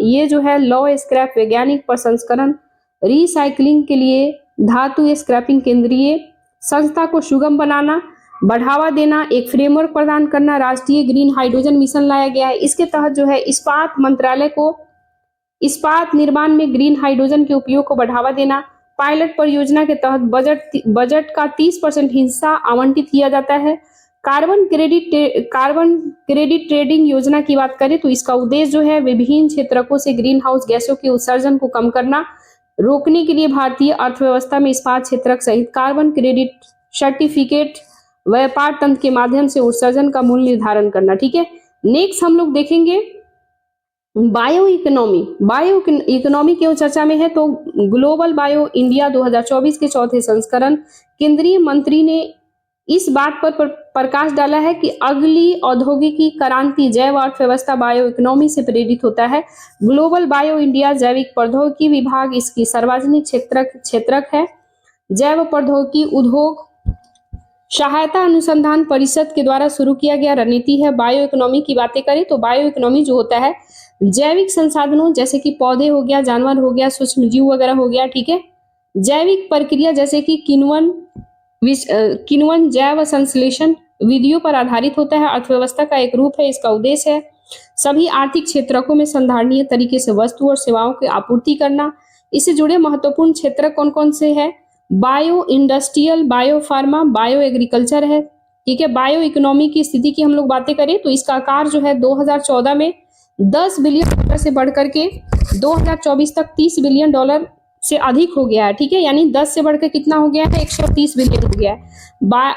ये जो है लौ स्क्रैप वैज्ञानिक प्रसंस्करण रिसाइकलिंग के लिए धातु स्क्रैपिंग केंद्रीय संस्था को सुगम बनाना, बढ़ावा देना, एक फ्रेमवर्क प्रदान करना, राष्ट्रीय ग्रीन हाइड्रोजन मिशन लाया गया है। इसके तहत जो है इस्पात मंत्रालय को इस्पात निर्माण में ग्रीन हाइड्रोजन के उपयोग को बढ़ावा देना, पायलट परियोजना के तहत बजट का 30% हिस्सा आवंटित किया जाता है। कार्बन क्रेडिट ट्रेडिंग योजना की बात करें तो इसका उद्देश्य जो है विभिन्न क्षेत्रकों से ग्रीन हाउस गैसों के उत्सर्जन को कम करना, रोकने के लिए भारतीय अर्थव्यवस्था में इस्पात क्षेत्र सहित कार्बन क्रेडिट सर्टिफिकेट व्यापार तंत्र के माध्यम से उत्सर्जन का मूल्य निर्धारण करना, ठीक है? नेक्स्ट हम लोग देखेंगे बायो इकोनॉमी क्यों चर्चा में है तो ग्लोबल बायो इंडिया 2024 के चौथे संस्करण केंद्रीय मंत्री ने इस बात पर प्रकाश डाला है कि अगली औद्योगिकी क्रांति जैव अर्थव्यवस्था बायो इकोनॉमी से प्रेरित होता है। ग्लोबल बायो इंडिया जैविक प्रौद्योगिकी विभाग इसकी सार्वजनिक क्षेत्रक है। जैव प्रौद्योगिकी उद्योग सहायता अनुसंधान परिषद के द्वारा शुरू किया गया रणनीति है। बायो इकोनॉमी की बातें करें तो बायो इकोनॉमी जो होता है जैविक संसाधनों जैसे कि पौधे हो गया, जानवर हो गया, सूक्ष्म जीव वगैरह हो गया, ठीक है, जैविक प्रक्रिया जैसे कि किण्वन जैव संश्लेषण विधियों पर आधारित होता है। अर्थव्यवस्था का एक रूप है। इसका उद्देश्य है सभी आर्थिक क्षेत्रों में संधारणीय तरीके से वस्तु और सेवाओं की आपूर्ति करना। इससे जुड़े महत्वपूर्ण क्षेत्र कौन कौन से हैं? Bio industrial, bio pharma, bio agriculture है, ठीक है। बायो इकोनॉमी की स्थिति की हम लोग बातें करें तो इसका आकार जो है 2014 में 10 बिलियन डॉलर से बढ़कर के 2024 तक 30 बिलियन डॉलर से अधिक हो गया है, ठीक है। यानी 10 से बढ़कर कितना हो गया है? 130 बिलियन हो गया है।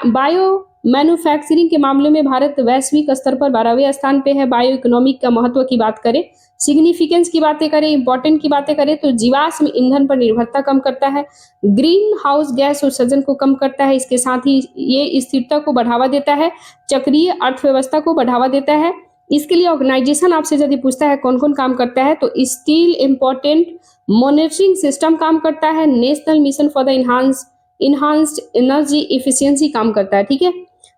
बायो मैन्युफैक्चरिंग के मामले में भारत वैश्विक स्तर पर 12वें स्थान पे है। बायो इकोनॉमिक का महत्व की बात करें, सिग्निफिकेंस की बातें करें, इंपॉर्टेंट की बातें करें तो जीवाश्म ईंधन पर निर्भरता कम करता है, ग्रीन हाउस गैस उत्सर्जन को कम करता है, इसके साथ ही ये स्थिरता को बढ़ावा देता है, चक्रीय अर्थव्यवस्था को बढ़ावा देता है। इसके लिए ऑर्गेनाइजेशन आपसे यदि पूछता है कौन कौन काम करता है तो स्टील इम्पोर्टेंट मॉनिटरिंग सिस्टम काम करता है, national mission for the enhanced energy efficiency काम करता है, ठीक है।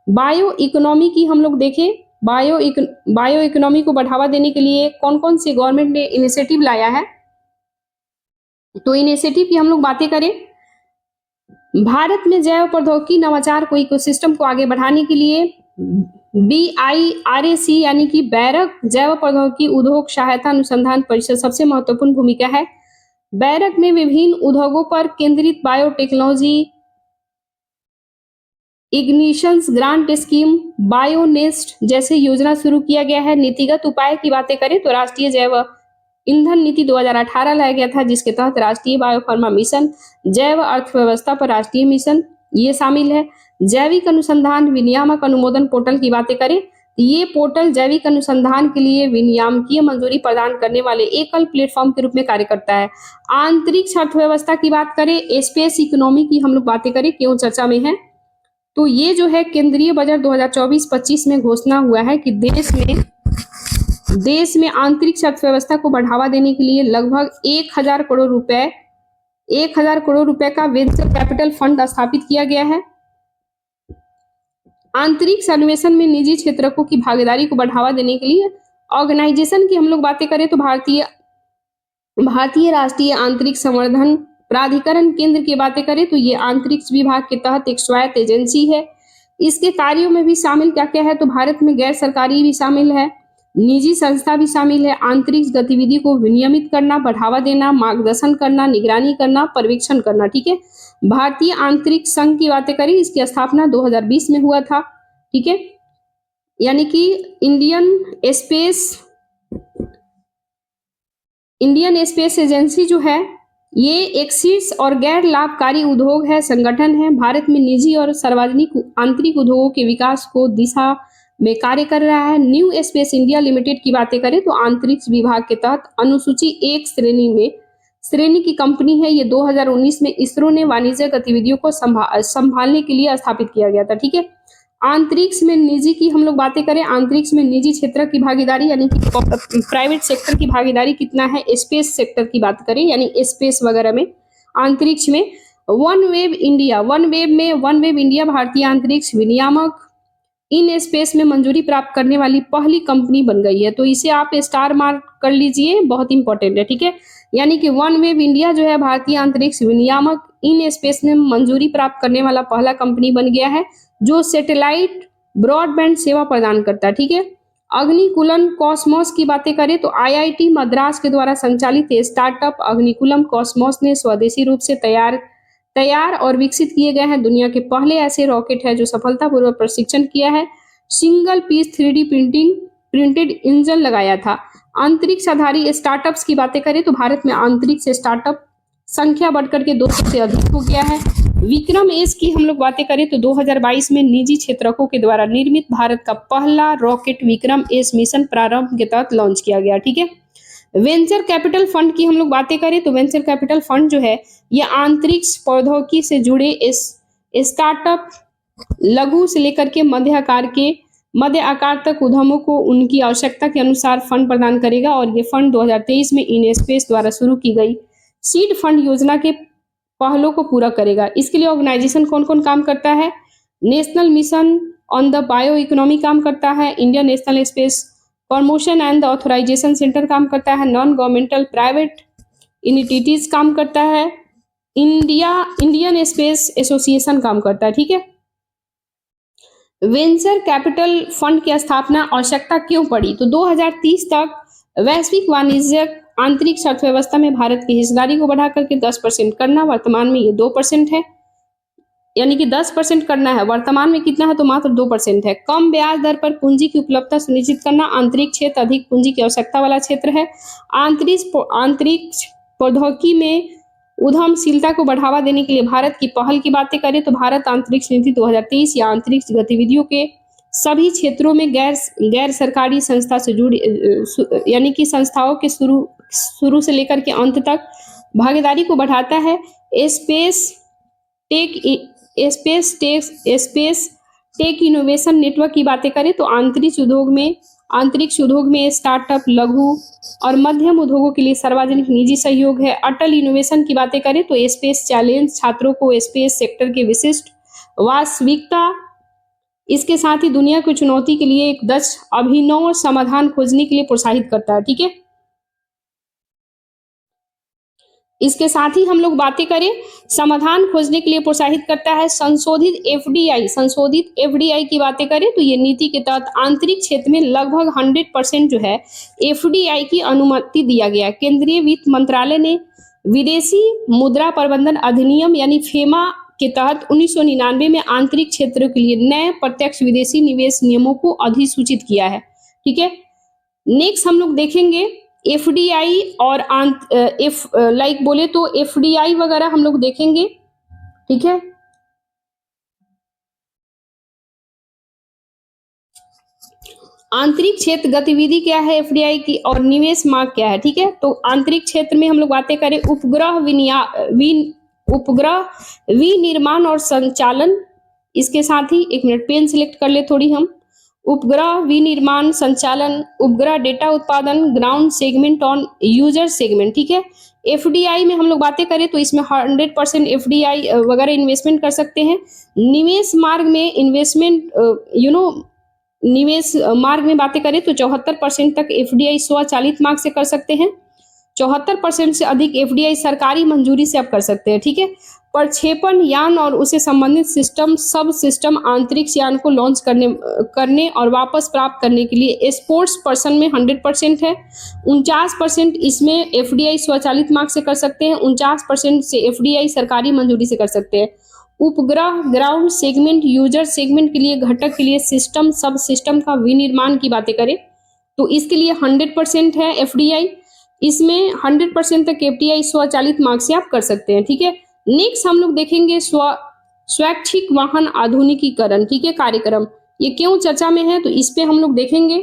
बायो इकोनॉमी की हम लोग देखें, बायो इकोनॉमी को बढ़ावा देने के लिए कौन कौन से गवर्नमेंट ने इनिशिएटिव लाया है तो इनिशिएटिव की हम लोग बातें करें, भारत में जैव प्रौद्योगिकी नवाचार को इकोसिस्टम को आगे बढ़ाने के लिए BIRAC यानी कि बैरक जैव प्रौद्योगिकी उद्योग सहायता अनुसंधान परिषद सबसे महत्वपूर्ण भूमिका है। बैरक में विभिन्न उद्योगों पर केंद्रित बायोटेक्नोलॉजी इग्निशंस ग्रांट स्कीम, बायोनेस्ट जैसे योजना शुरू किया गया है। नीतिगत उपाय की बातें करें तो राष्ट्रीय जैव ईंधन नीति 2018 लाया गया था जिसके तहत राष्ट्रीय बायोफार्मा मिशन, जैव अर्थव्यवस्था पर राष्ट्रीय मिशन ये शामिल है। जैविक अनुसंधान विनियामक अनुमोदन पोर्टल की बातें करें, ये पोर्टल जैविक अनुसंधान के लिए विनियामकीय मंजूरी प्रदान करने वाले एकल प्लेटफॉर्म के रूप में कार्य करता है। आंतरिक अर्थव्यवस्था की बात करें, स्पेस इकोनॉमी की हम लोग बातें करें, क्यों चर्चा में है तो ये जो है केंद्रीय बजट 2024-25 में घोषणा हुआ है कि देश में आंतरिक अर्थव्यवस्था को बढ़ावा देने के लिए लगभग 1000 करोड़ रुपए का वेंचर कैपिटल फंड स्थापित किया गया है। आंतरिक अन्वेषण में निजी क्षेत्रों की भागीदारी को बढ़ावा देने के लिए ऑर्गेनाइजेशन की हम लोग बातें करें तो भारतीय राष्ट्रीय आंतरिक संवर्धन प्राधिकरण केंद्र की बातें करें तो ये आंतरिक्ष विभाग के तहत एक स्वायत्त एजेंसी है। इसके कार्यों में भी शामिल क्या क्या है तो भारत में गैर सरकारी भी शामिल है, निजी संस्था भी शामिल है। आंतरिक गतिविधि को विनियमित करना, बढ़ावा देना, मार्गदर्शन करना, निगरानी करना, पर्यवेक्षण करना, ठीक है। भारतीय आंतरिक संघ की बातें करें, इसकी स्थापना 2020 में हुआ था, ठीक है। यानी कि इंडियन स्पेस एजेंसी जो है ये एक शीर्ष और गैर लाभकारी उद्योग है, संगठन है। भारत में निजी और सार्वजनिक आंतरिक उद्योगों के विकास को दिशा में कार्य कर रहा है। न्यू स्पेस इंडिया लिमिटेड की बातें करें तो आंतरिक्ष विभाग के तहत अनुसूची 1 श्रेणी की कंपनी है। ये 2019 में इसरो ने वाणिज्य गतिविधियों को संभालने के लिए स्थापित किया गया था, ठीक है। आंतरिक्ष में निजी की हम लोग बातें करें, आंतरिक्ष में निजी क्षेत्र की भागीदारी यानी कि प्राइवेट सेक्टर की भागीदारी कितना है। स्पेस सेक्टर की बात करें यानी स्पेस वगैरह में, अंतरिक्ष में वन वेब इंडिया भारतीय अंतरिक्ष विनियामक इन स्पेस में मंजूरी प्राप्त करने वाली पहली कंपनी बन गई है। तो इसे आप स्टार मार्क कर लीजिए, बहुत इंपॉर्टेंट है, ठीक है। यानी कि वन वेब इंडिया जो है भारतीय अंतरिक्ष विनियामक इन स्पेस में मंजूरी प्राप्त करने वाला पहला कंपनी बन गया है जो सैटेलाइट ब्रॉडबैंड सेवा प्रदान करता है, ठीक है। अग्निकुलम कॉस्मोस की बातें करें तो IIT मद्रास के द्वारा संचालित स्टार्टअप अग्निकुलम कॉस्मोस ने स्वदेशी रूप से तैयार और विकसित किए गए हैं दुनिया के पहले ऐसे रॉकेट है जो सफलतापूर्वक प्रशिक्षण किया है, single piece 3D printed engine लगाया था। अंतरिक्ष आधारित स्टार्टअप्स की बातें करें तो भारत में अंतरिक्ष स्टार्टअप संख्या बढ़कर के 200 से अधिक हो गया है। विक्रम एस की हम लोग बातें करें तो 2022 में निजी क्षेत्रकों के द्वारा निर्मित भारत का पहला रॉकेट विक्रम एस मिशन प्रारंभ के तहत लॉन्च किया गया, ठीक है। वेंचर कैपिटल फंड की हम लोग बातें करें तो वेंचर कैपिटल फंड जो है ये आंतरिक्ष प्रौद्योगिकी से जुड़े इस स्टार्टअप लघु से लेकर के मध्य आकार तक उद्यमों को उनकी आवश्यकता के अनुसार फंड प्रदान करेगा और ये फंड 2023 में इनस्पेस द्वारा शुरू की गई सीड फंड योजना के पहलों को पूरा करेगा। इसके लिए ऑर्गेनाइजेशन कौन कौन काम करता है national mission on the bio economy काम करता है, Indian national space promotion and authorisation centre काम करता है, नॉन गवर्नमेंटल प्राइवेट इनिटिटीज काम करता है, इंडियन स्पेस एसोसिएशन काम करता है। ठीक है, वेंचर कैपिटल फंड की स्थापना आवश्यकता क्यों पड़ी? तो 2030 तक वैश्विक वाणिज्यिक आंतरिक अर्थव्यवस्था में भारत की हिस्सेदारी को बढ़ा करके 10% करना, वर्तमान में ये 2% है, यानी कि 10% करना है, वर्तमान में कितना है तो मात्र 2% है। कम ब्याज दर पर पूंजी की उपलब्धता सुनिश्चित करना, आंतरिक क्षेत्र अधिक पूंजी की आवश्यकता वाला क्षेत्र है। आंतरिक प्रौद्योगिकी में उद्यमशीलता को बढ़ावा देने के लिए भारत की पहल की बातें करें तो भारत अंतरिक्ष नीति 2023 या अंतरिक्ष गतिविधियों के सभी क्षेत्रों में गैर सरकारी संस्था से जुड़ी यानी कि संस्थाओं के शुरू से लेकर के अंत तक भागीदारी को बढ़ाता है। स्पेस टेक इनोवेशन नेटवर्क की बातें करें तो अंतरिक्ष उद्योग में स्टार्टअप, लघु और मध्यम उद्योगों के लिए सार्वजनिक निजी सहयोग है। अटल इनोवेशन की बातें करें तो स्पेस चैलेंज छात्रों को स्पेस सेक्टर के विशिष्ट वास्तविकता, इसके साथ ही दुनिया की चुनौती के लिए एक दक्ष अभिनव समाधान खोजने के लिए प्रोत्साहित करता है। ठीक है, इसके साथ ही हम लोग बातें करें समाधान खोजने के लिए प्रोत्साहित करता है। संशोधित एफडीआई की बातें करें तो ये नीति के तहत आंतरिक क्षेत्र में लगभग 100% जो है एफडीआई की अनुमति दिया गया। केंद्रीय वित्त मंत्रालय ने विदेशी मुद्रा प्रबंधन अधिनियम यानी फेमा के तहत 1999 में आंतरिक क्षेत्रों के लिए नए प्रत्यक्ष विदेशी निवेश नियमों को अधिसूचित किया है। ठीक है, नेक्स्ट हम लोग देखेंगे एफडीआई और बोले तो एफडीआई वगैरह हम लोग देखेंगे। ठीक है, आंतरिक क्षेत्र गतिविधि क्या है एफडीआई की और निवेश मांग क्या है। ठीक है, तो आंतरिक क्षेत्र में हम लोग बातें करें उपग्रह विनिर्माण और संचालन, इसके साथ ही एक मिनट पेन सिलेक्ट कर ले थोड़ी हम, उपग्रह विनिर्माण संचालन, उपग्रह डेटा उत्पादन, ground segment on user segment. ठीक है, एफडीआई में हम लोग बातें करें तो इसमें 100% एफडीआई वगैरह इन्वेस्टमेंट कर सकते हैं। निवेश मार्ग में इन्वेस्टमेंट निवेश मार्ग में बातें करें तो 74% तक एफडीआई स्वचालित मार्ग से कर सकते हैं, 74% से अधिक एफडीआई सरकारी मंजूरी से आप कर सकते हैं। ठीक है, प्रक्षेपण यान और उसे संबंधित सब सिस्टम अंतरिक्ष यान को लॉन्च करने और वापस प्राप्त करने के लिए स्पोर्ट्स पर्सन में 100% है। 49% इसमें एफडीआई स्वचालित मार्ग से कर सकते हैं, 49% से एफडीआई सरकारी मंजूरी से कर सकते हैं। उपग्रह ग्राउंड सेगमेंट यूजर सेगमेंट के लिए घटक के लिए सब सिस्टम का विनिर्माण की बातें करें तो इसके लिए 100% है एफडीआई, इसमें 100% तक एफडीआई स्वचालित मार्ग से आप कर सकते हैं। ठीक है, नेक्स्ट हम लोग देखेंगे स्वैच्छिक वाहन आधुनिकीकरण। ठीक है, कार्यक्रम ये क्यों चर्चा में है तो इस पे हम लोग देखेंगे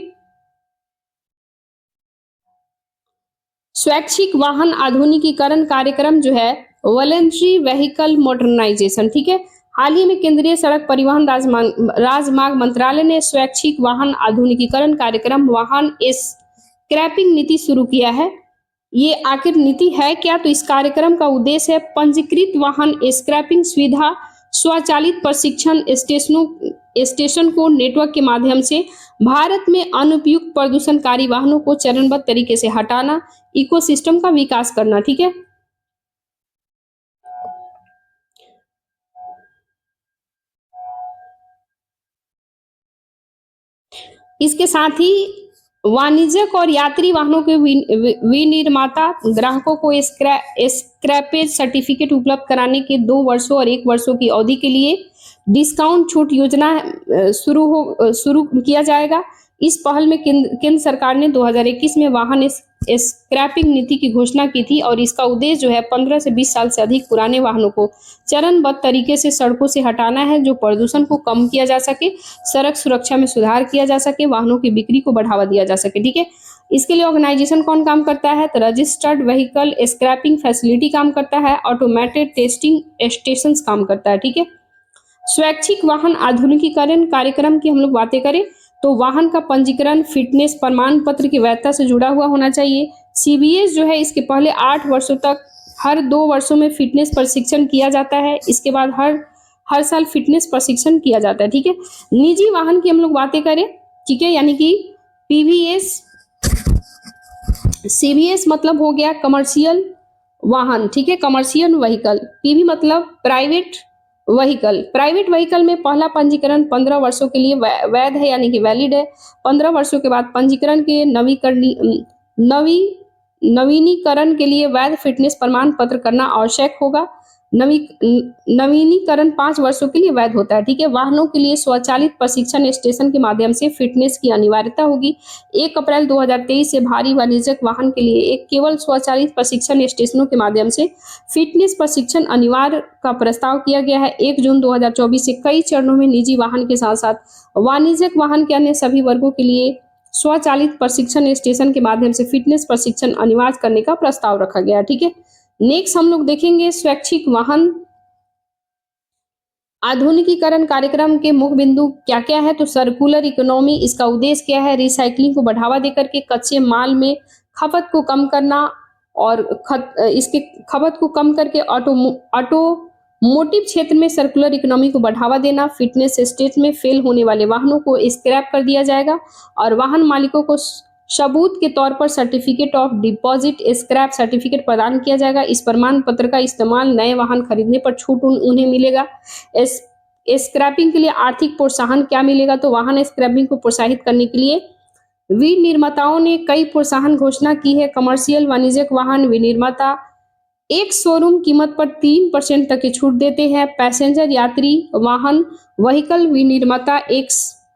स्वैच्छिक वाहन आधुनिकीकरण कार्यक्रम जो है वॉलंटरी व्हीकल मॉडर्नाइजेशन। ठीक है, हाल ही में केंद्रीय सड़क परिवहन राजमार्ग मंत्रालय ने स्वैच्छिक वाहन आधुनिकीकरण कार्यक्रम वाहन स्क्रैपिंग नीति शुरू किया है। ये आखिर नीति है क्या तो इस कार्यक्रम का उद्देश्य है पंजीकृत वाहन स्क्रैपिंग सुविधा, स्वचालित प्रशिक्षण स्टेशन को नेटवर्क के माध्यम से भारत में अनुपयुक्त प्रदूषणकारी वाहनों को चरणबद्ध तरीके से हटाना, इकोसिस्टम का विकास करना। ठीक है, इसके साथ ही वाणिज्यिक और यात्री वाहनों के विनिर्माता ग्राहकों को स्क्रैपेज सर्टिफिकेट उपलब्ध कराने के 2 वर्षों और 1 वर्षों की अवधि के लिए डिस्काउंट छूट योजना शुरू किया जाएगा। इस पहल में केंद्र सरकार ने 2021 में वाहन स्क्रैपिंग नीति की घोषणा की थी और इसका उद्देश्य जो है 15 से 20 साल से अधिक पुराने वाहनों को चरणबद्ध तरीके से सड़कों से हटाना है, जो प्रदूषण को कम किया जा सके, सड़क सुरक्षा में सुधार किया जा सके, वाहनों की बिक्री को बढ़ावा दिया जा सके। ठीक है, इसके लिए ऑर्गेनाइजेशन कौन काम करता है तो रजिस्टर्ड व्हीकल स्क्रैपिंग फैसिलिटी काम करता है, ऑटोमेटेड टेस्टिंग स्टेशन काम करता है। ठीक है, स्वैच्छिक वाहन आधुनिकीकरण कार्यक्रम की हम लोग बातें करें तो वाहन का पंजीकरण फिटनेस प्रमाण पत्र की वैधता से जुड़ा हुआ होना चाहिए। सीबीएस जो है इसके पहले 8 वर्षों तक हर 2 वर्षों में फिटनेस प्रशिक्षण किया जाता है, इसके बाद हर हर साल फिटनेस प्रशिक्षण किया जाता है, ठीक है। निजी वाहन की हम लोग बातें करें, ठीक है, यानी कि पीवीएस, सीवीएस मतलब हो गया कमर्शियल वाहन, ठीक है, कमर्शियल व्हीकल। पीवी मतलब प्राइवेट व्हीकल। प्राइवेट व्हीकल में पहला पंजीकरण 15 वर्षों के लिए वैध है, यानी कि वैलिड है। 15 वर्षों के बाद पंजीकरण के नवीनीकरण के लिए वैध फिटनेस प्रमाण पत्र करना आवश्यक होगा। नवीनीकरण 5 वर्षों के लिए वैध होता है, ठीक है। वाहनों के लिए स्वचालित प्रशिक्षण स्टेशन के माध्यम से फिटनेस की अनिवार्यता होगी। 1 अप्रैल 2023 से भारी वाणिज्यिक वाहन के लिए एक केवल स्वचालित प्रशिक्षण स्टेशनों के माध्यम से फिटनेस प्रशिक्षण अनिवार्य का प्रस्ताव किया गया है। 1 जून 2024 से कई चरणों में निजी वाहन के साथ साथ वाणिज्यिक वाहन के अन्य सभी वर्गों के लिए स्वचालित प्रशिक्षण स्टेशन के माध्यम से फिटनेस प्रशिक्षण अनिवार्य करने का प्रस्ताव रखा गया है, ठीक है। नेक्स्ट हम लोग देखेंगे स्वैच्छिक वाहन आधुनिकीकरण कार्यक्रम के मुख्य बिंदु क्या क्या है, तो सर्कुलर इकोनॉमी, इसका उद्देश्य क्या है, रिसाइकलिंग को बढ़ावा देकर के कच्चे माल में खपत को कम करना और इसके खपत को कम करके ऑटोमोटिव क्षेत्र में सर्कुलर इकोनॉमी को बढ़ावा देना। फिटनेस स्टेट में फेल होने वाले वाहनों को स्क्रैप कर दिया जाएगा और वाहन मालिकों को सबूत के तौर पर certificate of deposit scrap certificate प्रदान किया जाएगा। इस प्रमाण पत्र का इस्तेमाल नए वाहन खरीदने पर छूट उन्हें मिलेगा। स्क्रैपिंग के लिए आर्थिक प्रोत्साहन क्या मिलेगा, तो वाहन स्क्रैपिंग को प्रोत्साहित करने के लिए विनिर्माताओं ने कई प्रोत्साहन घोषणा की है। कमर्शियल वाणिज्यिक वाहन विनिर्माता एक शोरूम कीमत पर 3% तक की छूट देते हैं। पैसेंजर यात्री वाहन व्हीकल विनिर्माता एक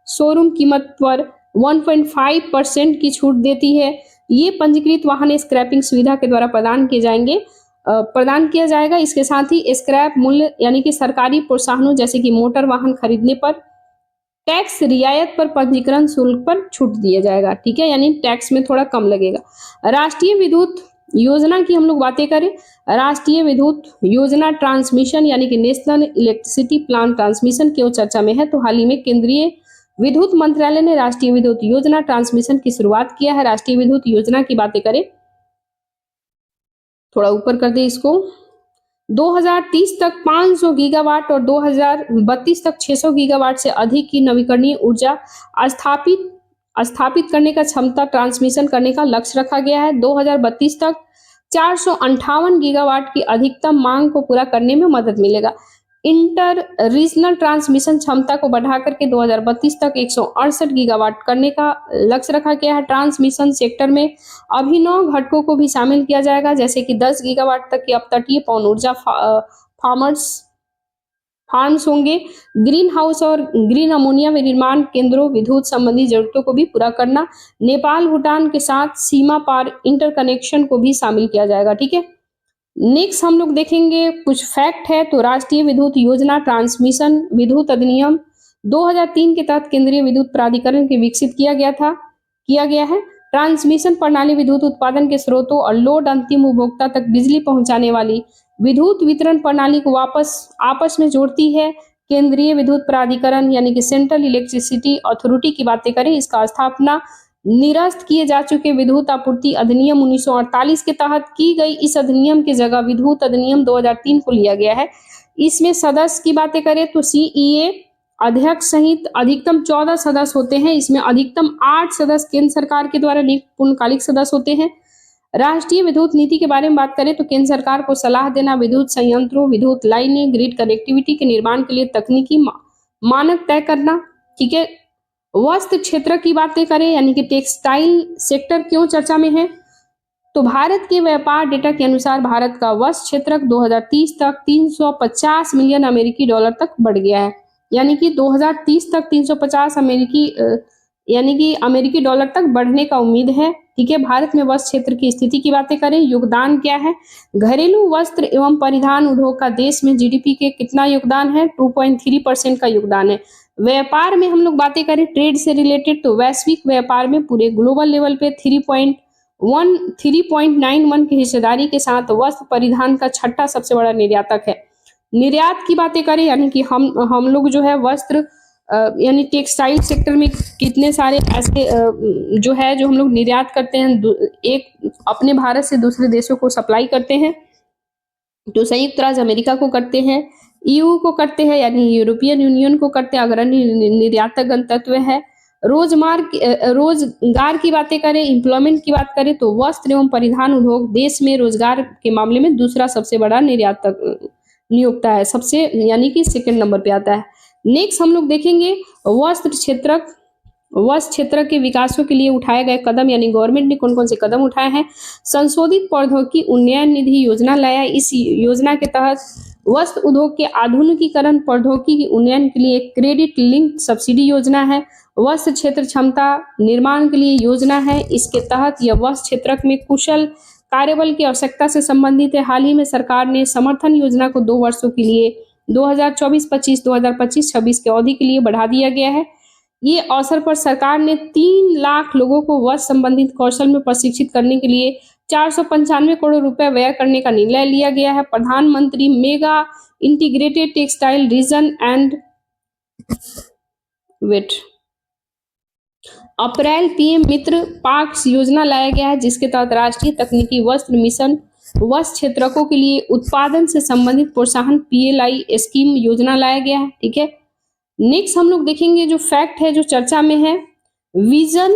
शोरूम कीमत पर 1.5% की छूट देती है। ये पंजीकृत वाहन स्क्रैपिंग सुविधा के द्वारा प्रदान किया जाएगा। इसके साथ ही स्क्रैप मूल्य यानी कि सरकारी प्रोत्साहनों जैसे कि मोटर वाहन खरीदने पर टैक्स रियायत पर पंजीकरण शुल्क पर छूट दिया जाएगा, ठीक है, यानी टैक्स में थोड़ा कम लगेगा। राष्ट्रीय विद्युत योजना की हम लोग बातें करें, राष्ट्रीय विद्युत योजना ट्रांसमिशन यानी कि नेशनल इलेक्ट्रिसिटी प्लान ट्रांसमिशन क्यों चर्चा में है, तो हाल ही में केंद्रीय विद्युत मंत्रालय ने राष्ट्रीय विद्युत योजना ट्रांसमिशन की शुरुआत किया है। राष्ट्रीय विद्युत योजना की बातें करें, थोड़ा ऊपर कर दे इसको, 2030 तक 500 गीगावाट और 2032 तक 600 गीगावाट से अधिक की नवीकरणीय ऊर्जा स्थापित करने का क्षमता ट्रांसमिशन करने का लक्ष्य रखा गया है। 2032 तक 458 गीगावाट की अधिकतम मांग को पूरा करने में मदद मिलेगा। इंटर रीजनल ट्रांसमिशन क्षमता को बढ़ा करके 2032 तक 168 गीगावाट करने का लक्ष्य रखा गया है। ट्रांसमिशन सेक्टर में अभिनव घटकों को भी शामिल किया जाएगा, जैसे कि 10 गीगावाट तक की अपतटीय पवन ऊर्जा फार्म्स होंगे। ग्रीन हाउस और ग्रीन अमोनिया विनिर्माण केंद्रों विद्युत संबंधी जरूरतों को भी पूरा करना। नेपाल भूटान के साथ सीमा पार इंटरकनेक्शन को भी शामिल किया जाएगा, ठीक है। नेक्स्ट हम लोग देखेंगे कुछ फैक्ट है, तो राष्ट्रीय विद्युत योजना ट्रांसमिशन विद्युत अधिनियम 2003 के तहत केंद्रीय विद्युत प्राधिकरण के विकसित किया गया है। ट्रांसमिशन प्रणाली विद्युत उत्पादन के स्रोतों और लोड अंतिम उपभोक्ता तक बिजली पहुंचाने वाली विद्युत वितरण प्रणाली को आपस में जोड़ती है। केंद्रीय विद्युत प्राधिकरण यानी कि सेंट्रल इलेक्ट्रिसिटी अथॉरिटी की बातें करें, इसका स्थापना निरस्त किए जा चुके विद्युत आपूर्ति अधिनियम 1948 के तहत की गई। इस अधिनियम की जगह विद्युत अधिनियम 2003 को लिया गया है। इसमें सदस्य की बातें करें तो सीईए अध्यक्ष सहित अधिकतम 14 सदस्य होते हैं। इसमें अधिकतम 8 सदस्य केंद्र सरकार के द्वारा नियुक्त पूर्णकालिक सदस्य होते हैं। राष्ट्रीय विद्युत नीति के बारे में बात करें तो केंद्र सरकार को सलाह देना, विद्युत संयंत्रों, विद्युत लाइनें, ग्रिड कनेक्टिविटी के निर्माण के लिए तकनीकी मानक तय करना, ठीक है। वस्त्र क्षेत्र की बातें करें यानी कि टेक्सटाइल सेक्टर क्यों चर्चा में है, तो भारत के व्यापार डेटा के अनुसार भारत का वस्त्र क्षेत्र 2030 तक 350 मिलियन अमेरिकी डॉलर तक बढ़ गया है, यानी कि 2030 तक 350 अमेरिकी डॉलर तक बढ़ने का उम्मीद है, ठीक है। भारत में वस्त्र क्षेत्र की स्थिति की बातें करें, योगदान क्या है, घरेलू वस्त्र एवं परिधान उद्योग का देश में जीडीपी के कितना योगदान है, 2.3% का योगदान है। व्यापार में हम लोग बातें करें ट्रेड से रिलेटेड, तो वैश्विक व्यापार में पूरे ग्लोबल लेवल पे 3.91 की हिस्सेदारी के साथ वस्त्र परिधान का छठा सबसे बड़ा निर्यातक है। निर्यात की बातें करें यानी कि हम लोग जो है वस्त्र यानी टेक्सटाइल सेक्टर में कितने सारे ऐसे जो हम लोग निर्यात करते हैं, एक अपने भारत से दूसरे देशों को सप्लाई करते हैं, तो संयुक्त राज्य अमेरिका को करते हैं, ईयू को करते हैं, यानी यूरोपियन यूनियन को करते हैं, अग्रणी निर्यातक गंतव्य है। रोजगार की बातें करें, एम्प्लॉयमेंट की बात करें तो वस्त्र एवं परिधान उद्योग देश में रोजगार के मामले में दूसरा सबसे बड़ा निर्यातक नियोक्ता है, सबसे यानी कि सेकंड नंबर पे आता है। नेक्स्ट हम लोग देखेंगे वस्त्र क्षेत्र के विकासों के लिए उठाए गए कदम, यानी गवर्नमेंट ने कौन कौन से कदम उठाए हैं। संशोधित प्रौद्योगिकी उन्नयन निधि योजना लाया। इस योजना के तहत वस्त्र उद्योग के आधुनिकीकरण प्रौद्योगिकी उन्नयन के लिए क्रेडिट लिंक सब्सिडी योजना है। वस्त्र क्षेत्र क्षमता निर्माण के लिए योजना है। इसके तहत यह वस्त्र क्षेत्र में कुशल कार्यबल की आवश्यकता से संबंधित है। हाल ही में सरकार ने समर्थन योजना को 2 वर्षों के लिए 2024-25, 2025-26 के अवधि के लिए बढ़ा दिया गया है। ये अवसर पर सरकार ने 3 लाख लोगों को वस्त्र संबंधित कौशल में प्रशिक्षित करने के लिए 495 करोड़ रुपए व्यय करने का निर्णय लिया गया है। प्रधानमंत्री mega integrated textile region and वेट अप्रैल पीएम मित्र पार्क्स योजना लाया गया है, जिसके तहत राष्ट्रीय तकनीकी वस्त्र मिशन वस्त्र क्षेत्रकों के लिए उत्पादन से संबंधित प्रोत्साहन पीएलआई स्कीम योजना लाया गया है। ठीक है, नेक्स्ट हम लोग देखेंगे जो फैक्ट है जो चर्चा में है, विजन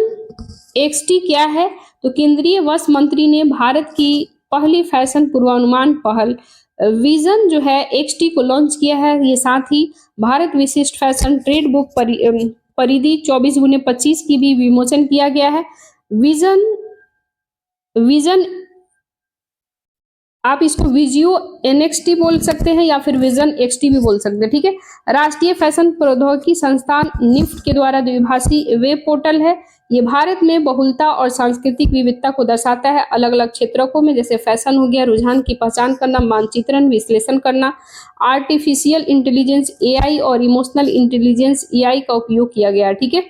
एक्सटी क्या है। तो केंद्रीय वस्त्र मंत्री ने भारत की पहली फैशन पूर्वानुमान पहल विजन जो है एक्सटी को लॉन्च किया है। ये साथ ही भारत विशिष्ट फैशन ट्रेड बुक परिधि 24x25 की भी विमोचन किया गया है। विजन आप इसको विजियो एनएक्सटी बोल सकते हैं या फिर विजन एक्सटी भी बोल सकते हैं। ठीक है, राष्ट्रीय फैशन प्रौद्योगिकी संस्थान निफ्ट के द्वारा द्विभाषी वेब पोर्टल है। ये भारत में बहुलता और सांस्कृतिक विविधता को दर्शाता है। अलग अलग क्षेत्रों में जैसे फैशन हो गया, रुझान की पहचान करना, मानचित्रण विश्लेषण करना, आर्टिफिशियल इंटेलिजेंस एआई और इमोशनल इंटेलिजेंस एआई का उपयोग किया गया। ठीक है,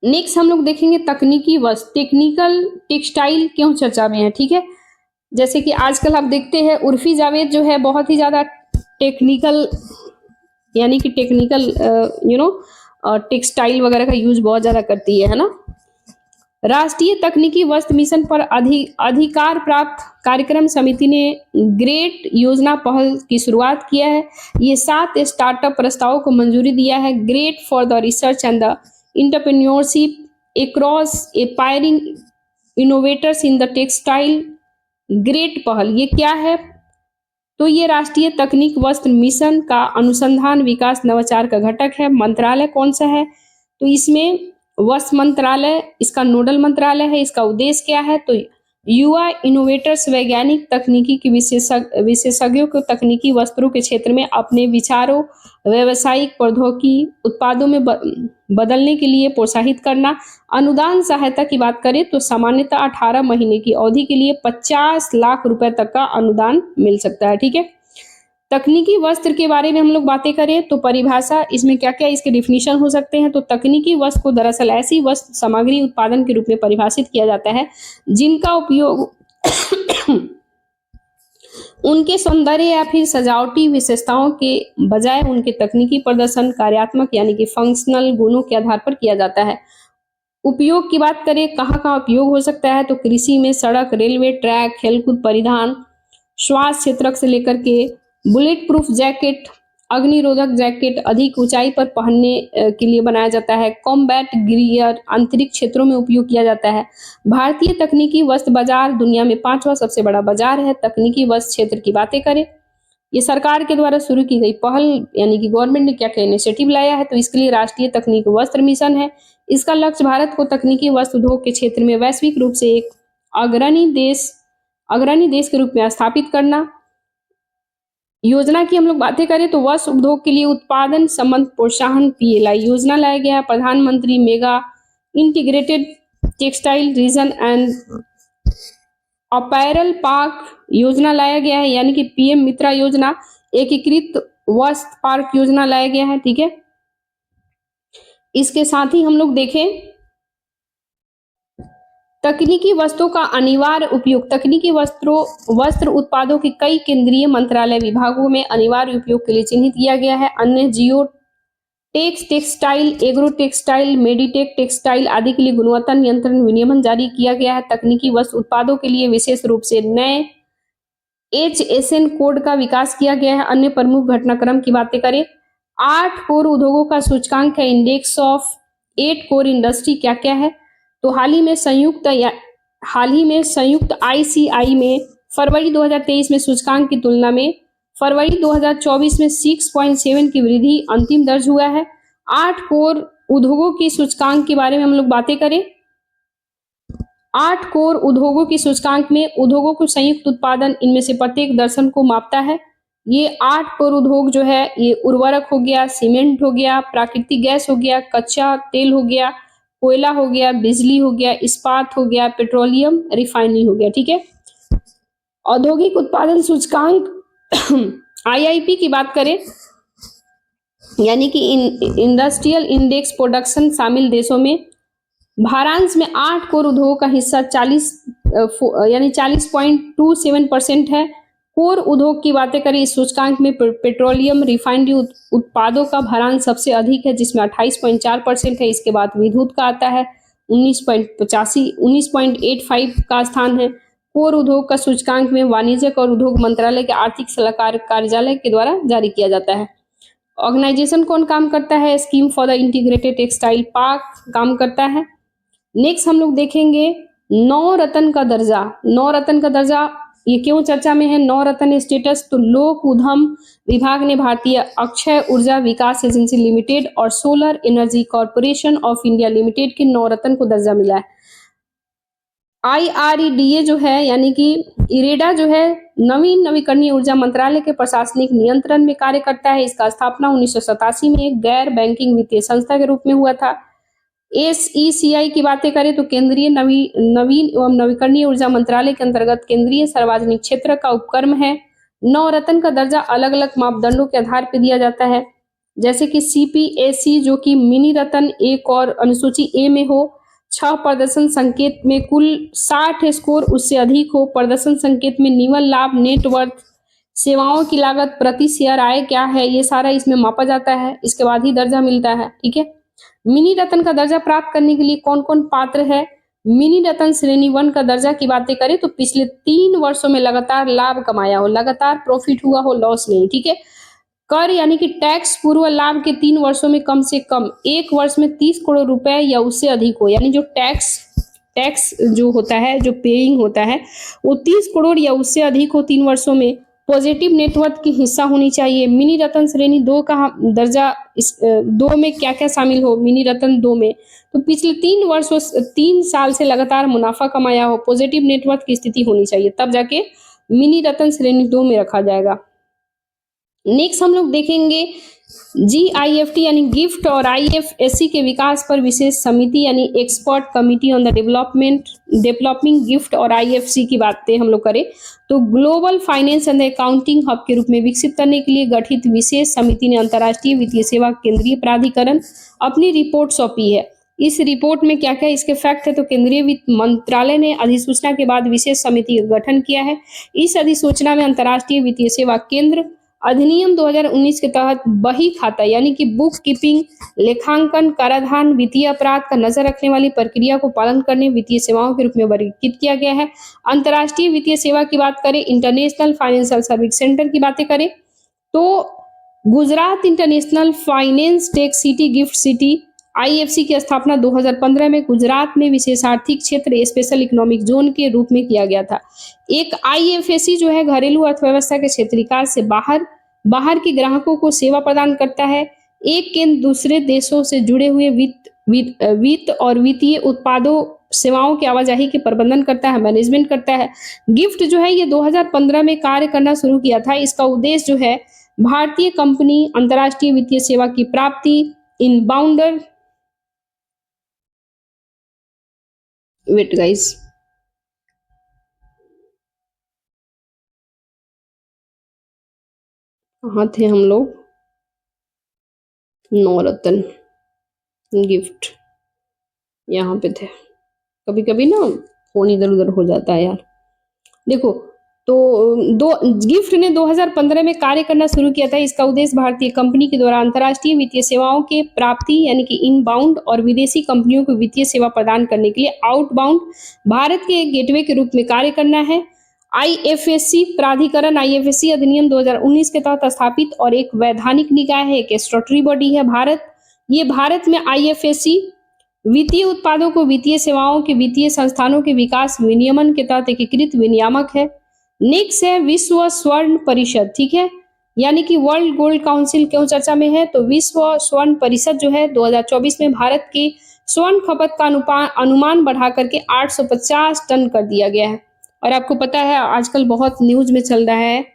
नेक्स्ट हम लोग देखेंगे तकनीकी वस्त्र टेक्निकल टेक्सटाइल क्यों चर्चा में है। ठीक है, जैसे कि आजकल आप देखते हैं उर्फी जावेद जो है बहुत ही ज़्यादा टेक्निकल यानी कि टेक्निकल टेक्सटाइल वगैरह का यूज बहुत ज़्यादा करती है ना। राष्ट्रीय तकनीकी वस्त्र मिशन पर अधिकार प्राप्त कार्यक्रम समिति ने ग्रेट योजना पहल की शुरुआत किया है। ये 7 स्टार्टअप प्रस्तावों को मंजूरी दिया है। Great for the research and the entrepreneurship across aspiring innovators in the textile great पहल ये क्या है। तो ये राष्ट्रीय तकनीक वस्त्र मिशन का अनुसंधान विकास नवाचार का घटक है। मंत्रालय कौन सा है, तो इसमें वस्त्र मंत्रालय इसका नोडल मंत्रालय है। इसका उद्देश्य क्या है, तो युवा इनोवेटर्स वैज्ञानिक तकनीकी के विशेषज्ञों को तकनीकी वस्त्रों के क्षेत्र में अपने विचारों व्यावसायिक प्रौद्योगिकी उत्पादों में बदलने के लिए प्रोत्साहित करना। अनुदान सहायता की बात करें तो सामान्यतः 18 महीने की अवधि के लिए 50 लाख रुपए तक का अनुदान मिल सकता है। ठीक है, तकनीकी वस्त्र के बारे में हम लोग बातें करें तो परिभाषा इसमें क्या क्या इसके डिफिनीशन हो सकते हैं। तो तकनीकी वस्त्र को दरअसल ऐसी वस्त्र सामग्री उत्पादन के रूप में परिभाषित किया जाता है जिनका उपयोग उनके सौंदर्य या फिर सजावटी विशेषताओं के बजाय उनके तकनीकी प्रदर्शन कार्यात्मक यानी कि फंक्शनल गुणों के आधार पर किया जाता है। उपयोग की बात करें कहाँ कहाँ उपयोग हो सकता है, तो कृषि में, सड़क, रेलवे ट्रैक, खेलकूद, परिधान, स्वास्थ्य क्षेत्र से लेकर के बुलेट प्रूफ जैकेट, अग्निरोधक जैकेट अधिक ऊंचाई पर पहनने के लिए बनाया जाता है। कॉम्बैट गियर अंतरिक्ष क्षेत्रों में उपयोग किया जाता है। भारतीय तकनीकी वस्त्र बाजार दुनिया में 5वां सबसे बड़ा बाजार है। तकनीकी वस्त्र क्षेत्र की बातें करें, ये सरकार के द्वारा शुरू की गई पहल यानी कि गवर्नमेंट ने क्या क्या इनिशिएटिव लाया है, तो इसके लिए राष्ट्रीय तकनीकी वस्त्र मिशन है। इसका लक्ष्य भारत को तकनीकी वस्त्र उद्योग के क्षेत्र में वैश्विक रूप से एक अग्रणी देश के रूप में स्थापित करना। योजना की हम लोग बातें करें तो वस्त्र उद्योग के लिए उत्पादन संबंध प्रोत्साहन पीएलआई योजना लाया गया है। प्रधानमंत्री mega integrated textile region and apparel park योजना लाया गया है, यानी कि पीएम मित्रा योजना, एकीकृत वस्त्र पार्क योजना लाया गया है। ठीक है, इसके साथ ही हम लोग देखें तकनीकी वस्त्रों का अनिवार्य उपयोग। तकनीकी वस्त्र उत्पादों के कई केंद्रीय मंत्रालय विभागों में अनिवार्य उपयोग के लिए चिन्हित किया गया है। अन्य geo textile, agro textile, meditech textile आदि के लिए गुणवत्ता नियंत्रण विनियमन जारी किया गया है। तकनीकी वस्त्र उत्पादों के लिए विशेष रूप से नए HSN कोड का विकास किया गया है। अन्य प्रमुख घटनाक्रम की बातें करें, 8 कोर उद्योगों का सूचकांक है। इंडेक्स ऑफ 8 कोर इंडस्ट्री क्या-क्या है? तो हाल ही में संयुक्त ICI में फरवरी 2023 में सूचकांक की तुलना में फरवरी 2024 में 6.7 की वृद्धि अंतिम दर्ज हुआ है। 8 कोर उद्योगों की सूचकांक के बारे में हम लोग बातें करें, 8 कोर उद्योगों की सूचकांक में उद्योगों को संयुक्त उत्पादन इनमें से प्रत्येक दर्शन को मापता है। ये 8 कोर उद्योग जो है ये उर्वरक हो गया, सीमेंट हो गया, प्राकृतिक गैस हो गया, कच्चा तेल हो गया, कोयला हो गया, बिजली हो गया, इस्पात हो गया, पेट्रोलियम रिफाइनरी हो गया। ठीक है, औद्योगिक उत्पादन सूचकांक IIP की बात करें, यानी कि इंडस्ट्रियल इंडेक्स प्रोडक्शन शामिल देशों में भारांश में 8 कोर उद्योगों का हिस्सा 40.27% है। कोर उद्योग की बातें करें, इस सूचकांक में पेट्रोलियम रिफाइनरी उत्पादों का भारांश सबसे अधिक है जिसमें 28.4% है। इसके बाद विद्युत का आता है 19.85 का स्थान है। कोर उद्योग का सूचकांक में वाणिज्यिक और उद्योग मंत्रालय के आर्थिक सलाहकार कार्यालय के द्वारा जारी किया जाता है। ऑर्गेनाइजेशन कौन काम करता है? Scheme for the integrated textile park काम करता है। नेक्स्ट हम लोग देखेंगे नौ रत्न का दर्जा। नौ रत्न का दर्जा ये क्यों चर्चा में है? नौ रत्न स्टेटस, तो लोक उद्यम विभाग ने भारतीय अक्षय ऊर्जा विकास एजेंसी लिमिटेड और solar energy corporation of India limited के नौ रत्न को दर्जा मिला है। IREDA जो है यानी कि इरेडा जो है नवीकरणीय ऊर्जा मंत्रालय के प्रशासनिक नियंत्रण में कार्य करता है। इसका स्थापना 1987 में एक गैर बैंकिंग वित्तीय संस्था के रूप में हुआ था। SECI की बातें करें तो केंद्रीय नवीन एवं नवीकरणीय ऊर्जा मंत्रालय के अंतर्गत केंद्रीय सार्वजनिक क्षेत्र का उपक्रम है। नौ रत्न का दर्जा अलग अलग मापदंडों के आधार पर दिया जाता है, जैसे कि CPAC जो कि मिनी रत्न एक और अनुसूची A में हो, 6 प्रदर्शन संकेत में कुल 60 स्कोर उससे अधिक हो, प्रदर्शन संकेत में निवल लाभ, नेटवर्थ, सेवाओं की लागत, प्रति शेयर आय क्या है, ये सारा इसमें मापा जाता है। इसके बाद ही दर्जा मिलता है। ठीक है, मिनी रत्न का दर्जा प्राप्त करने के लिए कौन कौन पात्र है? मिनी रत्न श्रेणी 1 का दर्जा की बातें करें तो पिछले 3 वर्षों में लगातार लाभ कमाया हो, लगातार प्रॉफिट हुआ हो, लॉस नहीं। ठीक है, कर यानी कि टैक्स पूर्व लाभ के 3 वर्षों में कम से कम 1 वर्ष में 30 करोड़ रुपए या उससे अधिक हो, यानी जो टैक्स जो होता है, जो पेइंग होता है वो 30 करोड़ या उससे अधिक हो 3 वर्षों में। पॉजिटिव नेटवर्थ की हिस्सा होनी चाहिए। मिनी रत्न श्रेणी 2 का दर्जा इस 2 में क्या क्या शामिल हो? मिनी रत्न 2 में तो पिछले 3 साल से लगातार मुनाफा कमाया हो, पॉजिटिव नेटवर्थ की स्थिति होनी चाहिए, तब जाके मिनी रत्न श्रेणी 2 में रखा जाएगा। नेक्स्ट हम लोग देखेंगे GIFT यानी गिफ्ट और IFSC के विकास पर विशेष समिति यानी expert committee on the developing gift और IFC की बातें हम लोग करें तो global finance and accounting hub के रूप में विकसित करने के लिए गठित विशेष समिति ने अंतर्राष्ट्रीय वित्तीय सेवा केंद्रीय प्राधिकरण अपनी रिपोर्ट सौंपी है। इस रिपोर्ट में क्या क्या इसके फैक्ट है? तो केंद्रीय वित्त मंत्रालय ने अधिसूचना के बाद विशेष समिति का गठन किया है। इस अधिसूचना में अंतर्राष्ट्रीय वित्तीय सेवा केंद्र अधिनियम 2019 के तहत बही खाता यानी कि बुक कीपिंग, लेखांकन, कराधान, वित्तीय अपराध का नजर रखने वाली प्रक्रिया को पालन करने वित्तीय सेवाओं के रूप में वर्गीकृत किया गया है। अंतर्राष्ट्रीय वित्तीय सेवा की बात करें, इंटरनेशनल फाइनेंशियल सर्विस सेंटर की बातें करें तो Gujarat international finance tech city gift city IFC की स्थापना 2015 में गुजरात में विशेष आर्थिक क्षेत्र स्पेशल इकोनॉमिक जोन के रूप में किया गया था। एक IFSC जो है घरेलू अर्थव्यवस्था के क्षेत्रीकाल से बाहर के ग्राहकों को सेवा प्रदान करता है। एक केंद्र दूसरे देशों से जुड़े हुए वित्त और वित्तीय उत्पादों सेवाओं की आवाजाही के प्रबंधन करता है, मैनेजमेंट करता है। गिफ्ट जो है ये 2015 में कार्य करना शुरू किया था। इसका उद्देश्य जो है भारतीय कंपनी अंतर्राष्ट्रीय वित्तीय सेवा की प्राप्ति, इनबाउंडर वेट गाइस कहाँ थे हम लोग? नवरत्न गिफ्ट यहाँ पे थे। कभी कभी ना फोन इधर उधर हो जाता है यार। देखो तो गिफ्ट ने 2015 में कार्य करना शुरू किया था। इसका उद्देश्य भारतीय कंपनी के द्वारा अंतर्राष्ट्रीय वित्तीय सेवाओं के प्राप्ति यानी कि इनबाउंड और विदेशी कंपनियों को वित्तीय सेवा प्रदान करने के लिए आउटबाउंड भारत के एक गेटवे के रूप में कार्य करना है। आईएफएससी प्राधिकरण आईएफएससी अधिनियम 2019 के तहत स्थापित और एक वैधानिक निकाय है, एक स्टैट्यूटरी बॉडी है ये भारत में आईएफएससी वित्तीय उत्पादों को वित्तीय सेवाओं के वित्तीय संस्थानों के विकास विनियमन के तहत एकीकृत विनियामक है। नेक्स्ट है विश्व स्वर्ण परिषद, ठीक है, यानी कि वर्ल्ड गोल्ड काउंसिल क्यों चर्चा में है, तो विश्व स्वर्ण परिषद जो है 2024 में भारत की स्वर्ण खपत का अनुमान बढ़ा करके 850 टन कर दिया गया है। और आपको पता है आजकल बहुत न्यूज में चल रहा है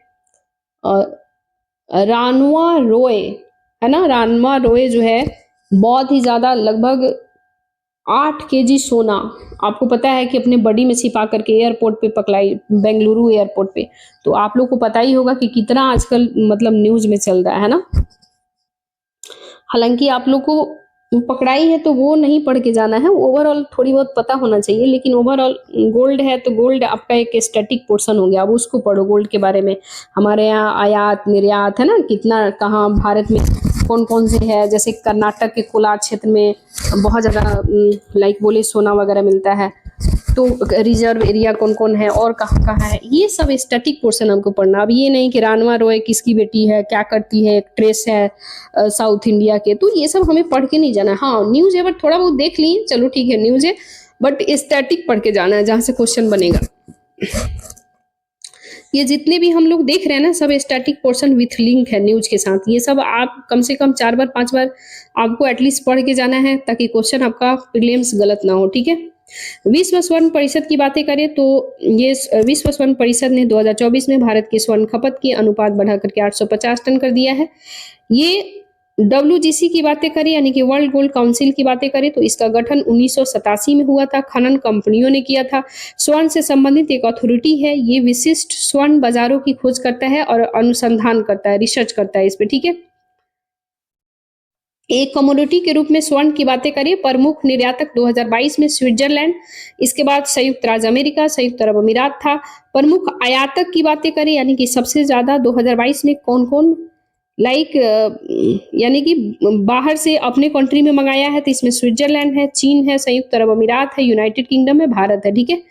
रानवा रॉय, है ना, रानवा रॉय जो है बहुत ही ज्यादा लगभग 8 केजी सोना आपको पता है कि अपने बडी में छिपा करके एयरपोर्ट पे पकड़ाई, बेंगलुरु एयरपोर्ट पे। तो आप लोग को पता ही होगा कि कितना आजकल मतलब न्यूज में चल रहा है ना। हालांकि आप लोग को पकड़ाई है तो वो नहीं पढ़ के जाना है, ओवरऑल थोड़ी बहुत पता होना चाहिए, लेकिन ओवरऑल गोल्ड है तो गोल्ड आपका एक स्टैटिक पोर्शन हो गया, अब उसको पढ़ो गोल्ड के बारे में। हमारे यहाँ आयात निर्यात है ना, कितना कहाँ भारत में कौन कौन से है, जैसे कर्नाटक के कोलार क्षेत्र में बहुत ज़्यादा लाइक बोले सोना वगैरह मिलता है, तो रिजर्व एरिया कौन कौन है और कहाँ कहाँ है, ये सब स्टैटिक पोर्शन हमको पढ़ना। अब ये नहीं कि रानवा रॉय किसकी बेटी है, क्या करती है, एक्ट्रेस है साउथ इंडिया के, तो ये सब हमें पढ़ के नहीं जाना है। हाँ न्यूज है बट थोड़ा बहुत देख ली, चलो ठीक है न्यूज है, बट स्टैटिक पढ़ के जाना है जहाँ से क्वेश्चन बनेगा। ये जितने भी हम लोग देख रहे हैं ना सब स्टैटिक पोर्शन विथ लिंक है न्यूज के साथ, ये सब आप कम से कम 4 बार 5 बार आपको एटलीस्ट पढ़ के जाना है ताकि क्वेश्चन आपका प्रीलिम्स गलत ना हो, ठीक है। विश्व स्वर्ण परिषद की बातें करें तो ये विश्व स्वर्ण परिषद ने 2024 में भारत की स्वर्ण खपत की अनुपात बढ़ा करके 850 टन कर दिया है। ये WGC की बातें करें यानी कि वर्ल्ड गोल्ड काउंसिल की बातें करें तो इसका गठन 1987 में हुआ था, खनन कंपनियों ने किया था। स्वर्ण से संबंधित एक अथॉरिटी है, ये विशिष्ट स्वर्ण बाजारों की खोज करता है और अनुसंधान करता है, रिसर्च करता है इस पे, ठीक है। एक कमोडिटी के रूप में स्वर्ण की बातें करें, प्रमुख निर्यातक 2022 में स्विट्जरलैंड, इसके बाद संयुक्त राज्य अमेरिका, संयुक्त अरब अमीरात था। प्रमुख आयातक की बातें करें यानी कि सबसे ज्यादा 2022 में कौन कौन लाइक यानी कि बाहर से अपने कंट्री में मंगाया है, तो इसमें स्विट्जरलैंड है, चीन है, संयुक्त अरब अमीरात है, यूनाइटेड किंगडम है, भारत है, ठीक है।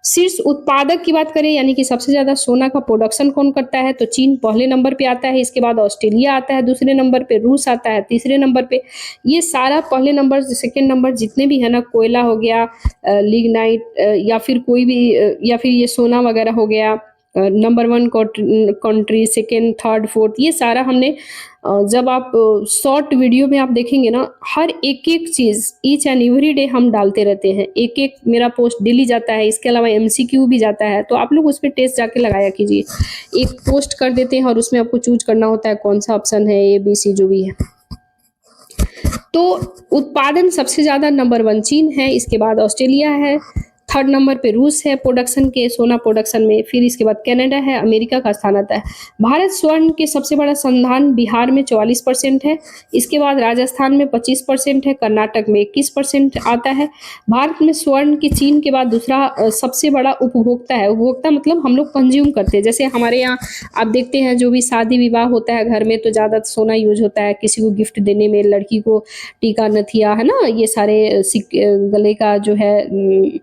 शीर्ष उत्पादक की बात करें यानी कि सबसे ज्यादा सोना का प्रोडक्शन कौन करता है, तो चीन पहले नंबर पे आता है, इसके बाद ऑस्ट्रेलिया आता है, दूसरे नंबर पे रूस आता है, तीसरे नंबर पे ये सारा पहले नंबर सेकेंड नंबर जितने भी है ना, कोयला हो गया, लिग्नाइट या फिर कोई भी या फिर ये सोना वगैरह हो गया, number 1 country, second, third, fourth, ये सारा हमने जब आप शॉर्ट वीडियो में आप देखेंगे ना, हर एक एक चीज ईच एंड एवरी डे हम डालते रहते हैं, एक एक मेरा पोस्ट डेली जाता है, इसके अलावा MCQ भी जाता है, तो आप लोग उस पर टेस्ट जाके लगाया कीजिए। एक पोस्ट कर देते हैं और उसमें आपको चूज करना होता है कौन सा ऑप्शन है, ABC जो भी है। तो उत्पादन सबसे ज्यादा नंबर 1 चीन है, इसके बाद ऑस्ट्रेलिया है, थर्ड नंबर पे रूस है प्रोडक्शन के, सोना प्रोडक्शन में, फिर इसके बाद कनाडा है, अमेरिका का स्थान आता है। भारत स्वर्ण के सबसे बड़ा संधान बिहार में 44% है, इसके बाद राजस्थान में 25% है, कर्नाटक में 21% आता है। भारत में स्वर्ण की चीन के बाद दूसरा सबसे बड़ा उपभोक्ता है, उपभोक्ता मतलब हम लोग कंज्यूम करते हैं, जैसे हमारे यहाँ आप देखते हैं जो भी शादी विवाह होता है घर में तो ज़्यादा सोना यूज होता है, किसी को गिफ्ट देने में, लड़की को टीका नथिया है ना, ये सारे गले का जो है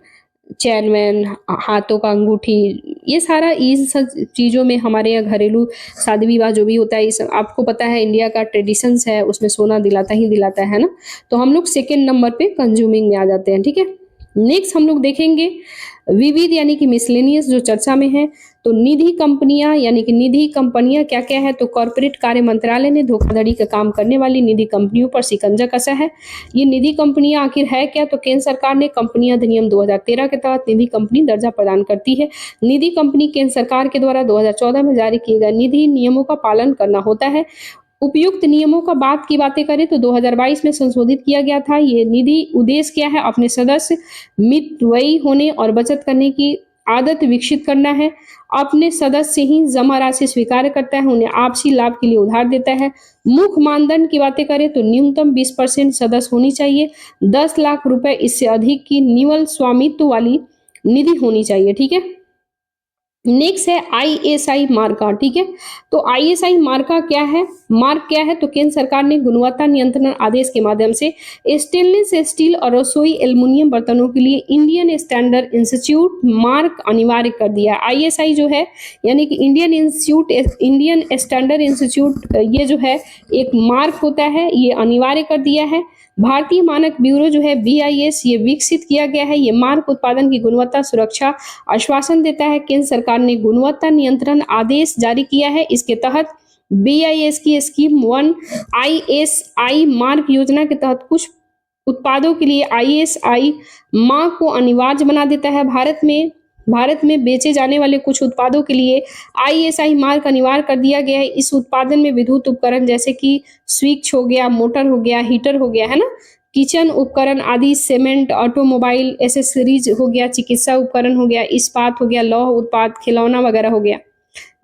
चैन वैन, हाथों का अंगूठी, ये सारा इन सब चीज़ों में हमारे यहाँ घरेलू शादी विवाह जो भी होता है, इस आपको पता है इंडिया का ट्रेडिशंस है, उसमें सोना दिलाता ही दिलाता है ना, तो हम लोग सेकेंड नंबर पे कंज्यूमिंग में आ जाते हैं, ठीक है। नेक्स्ट हम लोग देखेंगे विविध यानी कि मिसलेनियस जो चर्चा में है, तो निधि कंपनियां यानी कि निधि कंपनियां क्या क्या है, तो कॉर्पोरेट कार्य मंत्रालय ने धोखाधड़ी का काम करने वाली निधि कंपनियों पर शिकंजा कसा है। ये निधि कंपनियां आखिर है क्या, तो केंद्र सरकार ने कंपनी अधिनियम 2013 के तहत निधि कंपनी दर्जा प्रदान करती है। निधि कंपनी केंद्र सरकार के द्वारा 2014 में जारी किए गए निधि नियमों का पालन करना होता है। उपयुक्त नियमों का बात की बातें करें तो 2022 में संशोधित किया गया था। ये निधि उद्देश्य क्या है, अपने सदस्य मितव्ययी होने और बचत करने की आदत विकसित करना है। अपने सदस्य ही जमा राशि स्वीकार करता है, उन्हें आपसी लाभ के लिए उधार देता है। मुख्य मानदंड की बातें करें तो न्यूनतम 20% सदस्य होनी चाहिए, 10 लाख रुपए इससे अधिक की निवल स्वामित्व वाली निधि होनी चाहिए, ठीक है। नेक्स्ट है आईएसआई मार्का, ठीक है। तो आईएसआई मार्का क्या है, मार्क क्या है, तो केंद्र सरकार ने गुणवत्ता नियंत्रण आदेश के माध्यम से स्टेनलेस स्टील और रसोई एल्युमिनियम बर्तनों के लिए इंडियन स्टैंडर्ड इंस्टीट्यूट मार्क अनिवार्य कर दिया। आईएसआई जो है यानी कि इंडियन स्टैंडर्ड इंस्टीट्यूट, ये जो है एक मार्क होता है, ये अनिवार्य कर दिया है। भारतीय मानक ब्यूरो जो है बीआईएस, ये विकसित किया गया है। ये मार्क उत्पादन की गुणवत्ता सुरक्षा आश्वासन देता है। केंद्र सरकार ने गुणवत्ता नियंत्रण आदेश जारी किया है। इसके तहत बीआईएस की स्कीम 1 आईएसआई मार्क योजना के तहत कुछ उत्पादों के लिए आईएसआई मार्क को अनिवार्य बना देता है। भारत में बेचे जाने वाले कुछ उत्पादों के लिए आईएसआई मार्क अनिवार्य कर दिया गया है। इस उत्पादन में विद्युत उपकरण जैसे कि स्विच हो गया, मोटर हो गया, हीटर हो गया, है ना, किचन उपकरण आदि, सीमेंट, ऑटोमोबाइल एसेसरीज हो गया, चिकित्सा उपकरण हो गया, इस्पात हो गया, लौह उत्पाद, खिलौना वगैरह हो गया।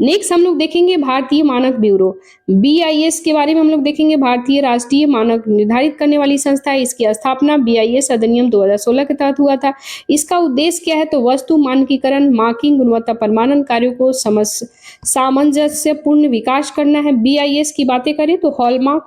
नेक्स्ट हम लोग देखेंगे भारतीय मानक ब्यूरो, बीआईएस के बारे में हम लोग देखेंगे। भारतीय राष्ट्रीय मानक निर्धारित करने वाली संस्था है। इसकी स्थापना बीआईएस अधिनियम 2016 के तहत हुआ था। इसका उद्देश्य क्या है, तो वस्तु मानकीकरण, मार्किंग, गुणवत्ता प्रमाणन कार्यों को सामंजस्यपूर्ण विकास करना है। बीआईएस की बातें करें तो हॉलमार्क,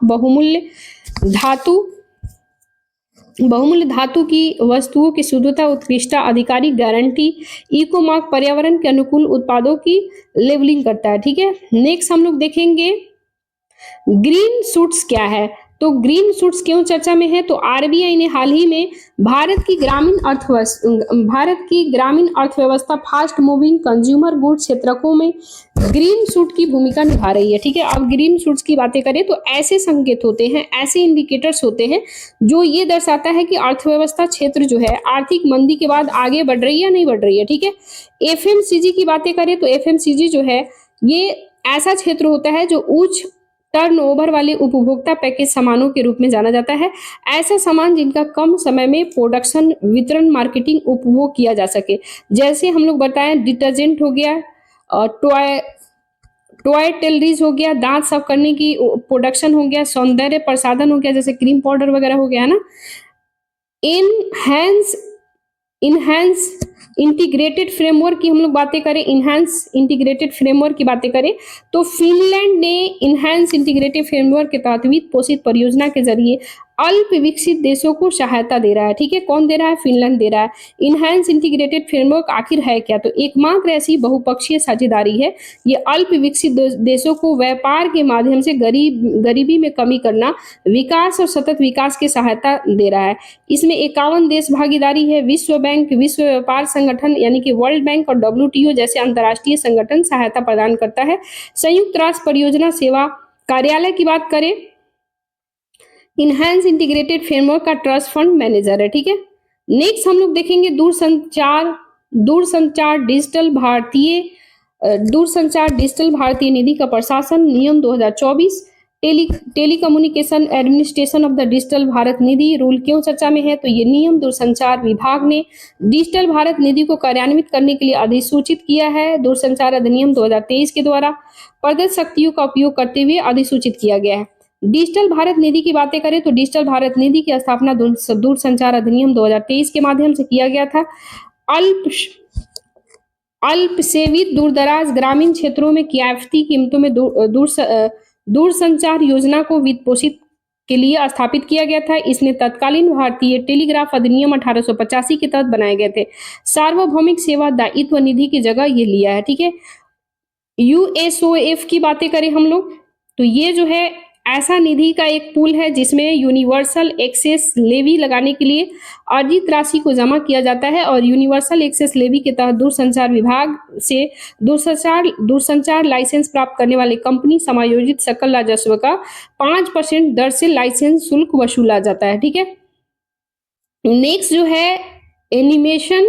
बहुमूल्य धातु की वस्तुओं की शुद्धता, उत्कृष्टता, आधिकारिक गारंटी, इको मार्क पर्यावरण के अनुकूल उत्पादों की लेबलिंग करता है, ठीक है। नेक्स्ट हम लोग देखेंगे ग्रीन सूट्स क्या है। तो ग्रीन सूट्स क्यों चर्चा में है, तो आरबीआई ने हाल ही में भारत की ग्रामीण अर्थव्यवस्था फास्ट मूविंग कंज्यूमर गुड्स क्षेत्रों में ग्रीन सूट की भूमिका निभा रही है, ठीक है। अब ग्रीन सूट्स की बातें करें तो ऐसे संकेत होते हैं, ऐसे इंडिकेटर्स होते हैं जो ये दर्शाता है कि अर्थव्यवस्था क्षेत्र जो है आर्थिक मंदी के बाद आगे बढ़ रही है या नहीं बढ़ रही है, ठीक है। एफएमसीजी की बातें करें तो एफएमसीजी जो है ये ऐसा क्षेत्र होता है जो उच्च टर्नओवर वाले उपभोक्ता पैकेज सामानों के रूप में जाना जाता है। ऐसा सामान जिनका कम समय में प्रोडक्शन, वितरण, मार्केटिंग, उपभोग किया जा सके। जैसे हम लोग बताएं डिटर्जेंट हो गया, टॉयलेटरीज हो गया, दांत साफ करने की प्रोडक्शन हो गया, सौंदर्य प्रसाधन हो गया जैसे क्रीम पाउडर वगैरह हो गया, है ना। इनहैंस इंटीग्रेटेड फ्रेमवर्क की हम लोग बातें करें, इनहैंस इंटीग्रेटेड फ्रेमवर्क की बातें करें तो फिनलैंड ने इनहैंस इंटीग्रेटेड फ्रेमवर्क के तहत वित्त पोषित परियोजना के जरिए अल्प विकसित देशों को सहायता दे रहा है, ठीक है। कौन दे रहा है, फिनलैंड दे रहा है। इनहैंस इंटीग्रेटेड फ्रेमवर्क आखिर है क्या, तो एकमात्र ऐसी बहुपक्षीय साझेदारी है। ये अल्प विकसित देशों को व्यापार के माध्यम से गरीबी में कमी करना, विकास और सतत विकास की सहायता दे रहा है। इसमें 51 देश भागीदारी है। विश्व बैंक, विश्व व्यापार संगठन यानी कि वर्ल्ड बैंक और डब्ल्यूटीओ जैसे अंतर्राष्ट्रीय संगठन सहायता प्रदान करता है। संयुक्त राष्ट्र परियोजना सेवा कार्यालय की बात करें, इनहैंस इंटीग्रेटेड फ्रेमवर्क का ट्रस्ट फंड मैनेजर है, ठीक है। नेक्स्ट हम लोग देखेंगे दूरसंचार डिजिटल भारतीय निधि का प्रशासन नियम 2024, telecommunication administration of the digital Bharat Nidhi rule क्यों चर्चा में है, तो ये नियम दूरसंचार विभाग ने डिजिटल भारत निधि को कार्यान्वित करने के लिए अधिसूचित किया है। दूरसंचार अधिनियम 2023 के द्वारा प्रदत्त शक्तियों का उपयोग करते हुए अधिसूचित किया गया है। डिजिटल भारत निधि की बातें करें तो डिजिटल भारत निधि की स्थापना दूरसंचार अधिनियम 2023 के माध्यम से किया गया था। अल्प सेवित दूरदराज ग्रामीण क्षेत्रों में किफायती कीमतों में दूरसंचार योजना को वित्त पोषित के लिए स्थापित किया गया था। इसने तत्कालीन भारतीय टेलीग्राफ अधिनियम 1885 के तहत बनाए गए थे। सार्वभौमिक सेवा दायित्व निधि की जगह ये लिया है, ठीक है। यूएसओएफ की बातें करें हम लोग तो ये जो है ऐसा निधि का एक पूल है जिसमें यूनिवर्सल एक्सेस लेवी लगाने के लिए अर्जित राशि को जमा किया जाता है और यूनिवर्सल एक्सेस लेवी के तहत दूरसंचार विभाग से दूरसंचार लाइसेंस प्राप्त करने वाले कंपनी समायोजित सकल राजस्व का 5% दर से लाइसेंस शुल्क वसूला जाता है, ठीक है। नेक्स्ट जो है एनिमेशन,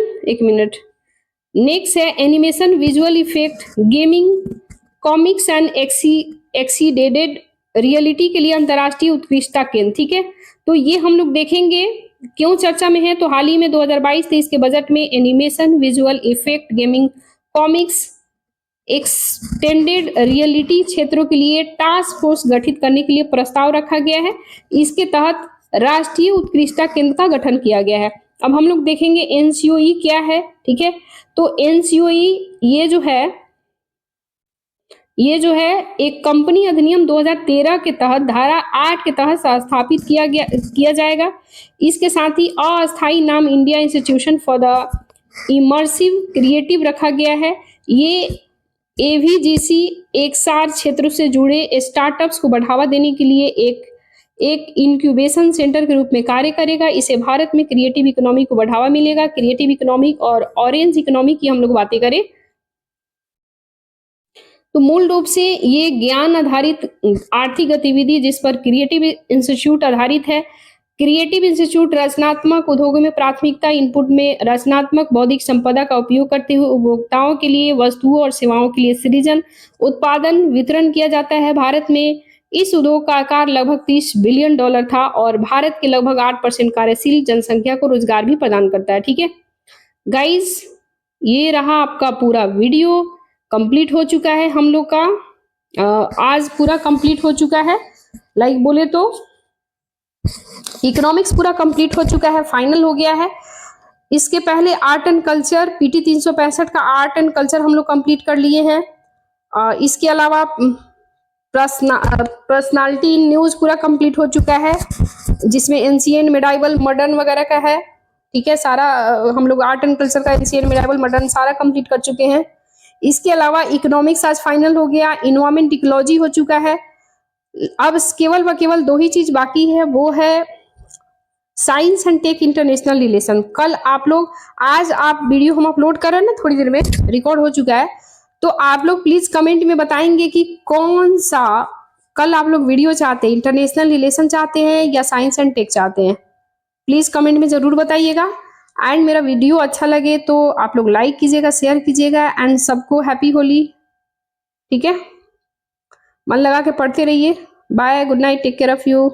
नेक्स्ट है animation, visual effect, gaming, comics and exceeded reality के लिए अंतर्राष्ट्रीय उत्कृष्टता केंद्र, ठीक है। तो ये हम लोग देखेंगे क्यों चर्चा में है, तो हाल ही में 2022-23 के बजट में animation, visual effect, gaming, comics, extended reality क्षेत्रों के लिए टास्क फोर्स गठित करने के लिए प्रस्ताव रखा गया है। इसके तहत राष्ट्रीय उत्कृष्टता केंद्र का गठन किया गया है। अब हम लोग देखेंगे एनसीओई क्या है, ठीक है। तो एनसीओई ये जो है एक कंपनी अधिनियम 2013 के तहत धारा 8 के तहत स्थापित किया जाएगा। इसके साथ ही अस्थायी नाम India institution for the immersive creative रखा गया है। ये एवीजीसी एक्सआर क्षेत्र से जुड़े स्टार्टअप्स को बढ़ावा देने के लिए एक इंक्यूबेशन सेंटर के रूप में कार्य करेगा। इसे भारत में क्रिएटिव इकोनॉमी को बढ़ावा मिलेगा। क्रिएटिव इकोनॉमी और ऑरेंज इकोनॉमी की हम लोग बातें करें तो मूल रूप से ये ज्ञान आधारित आर्थिक गतिविधि जिस पर क्रिएटिव इंस्टीट्यूट आधारित है। क्रिएटिव इंस्टीट्यूट रचनात्मक उद्योगों में प्राथमिकता इनपुट में रचनात्मक बौद्धिक संपदा का उपयोग करते हुए उपभोक्ताओं के लिए वस्तुओं और सेवाओं के लिए सृजन उत्पादन वितरण किया जाता है। भारत में इस उद्योग का आकार लगभग $30 बिलियन था और भारत के लगभग 8% कार्यशील जनसंख्या को रोजगार भी प्रदान करता है, ठीक है गाइज। ये रहा आपका पूरा वीडियो, कंप्लीट हो चुका है हम लोग का आज पूरा कंप्लीट हो चुका है। लाइक बोले तो इकोनॉमिक्स पूरा कंप्लीट हो चुका है, फाइनल हो गया है। इसके पहले आर्ट एंड कल्चर पीटी 365 का आर्ट एंड कल्चर हम लोग कंप्लीट कर लिए हैं। इसके अलावा पर्सनालिटी न्यूज पूरा कंप्लीट हो चुका है जिसमें एंशिएंट मिडाइवल मॉडर्न वगैरह का है, ठीक है। सारा हम लोग आर्ट एंड कल्चर का एंशिएंट मिडाइवल मॉडर्न सारा कंप्लीट कर चुके हैं। इसके अलावा इकोनॉमिक्स आज फाइनल हो गया, इन्वायरमेंट इकोलॉजी हो चुका है। अब केवल व केवल 2 ही चीज बाकी है, वो है science and tech international relation. कल आप लोग आज आप वीडियो हम अपलोड कर रहे हैं ना, थोड़ी देर में रिकॉर्ड हो चुका है, तो आप लोग प्लीज कमेंट में बताएंगे कि कौन सा कल आप लोग वीडियो चाहते हैं, इंटरनेशनल रिलेशन चाहते हैं या साइंस एंड टेक चाहते हैं। प्लीज कमेंट में जरूर बताइएगा। एंड मेरा वीडियो अच्छा लगे तो आप लोग लाइक कीजिएगा, शेयर कीजिएगा एंड सबको हैप्पी होली, ठीक है। मन लगा के पढ़ते रहिए। Bye, good night, take care of you.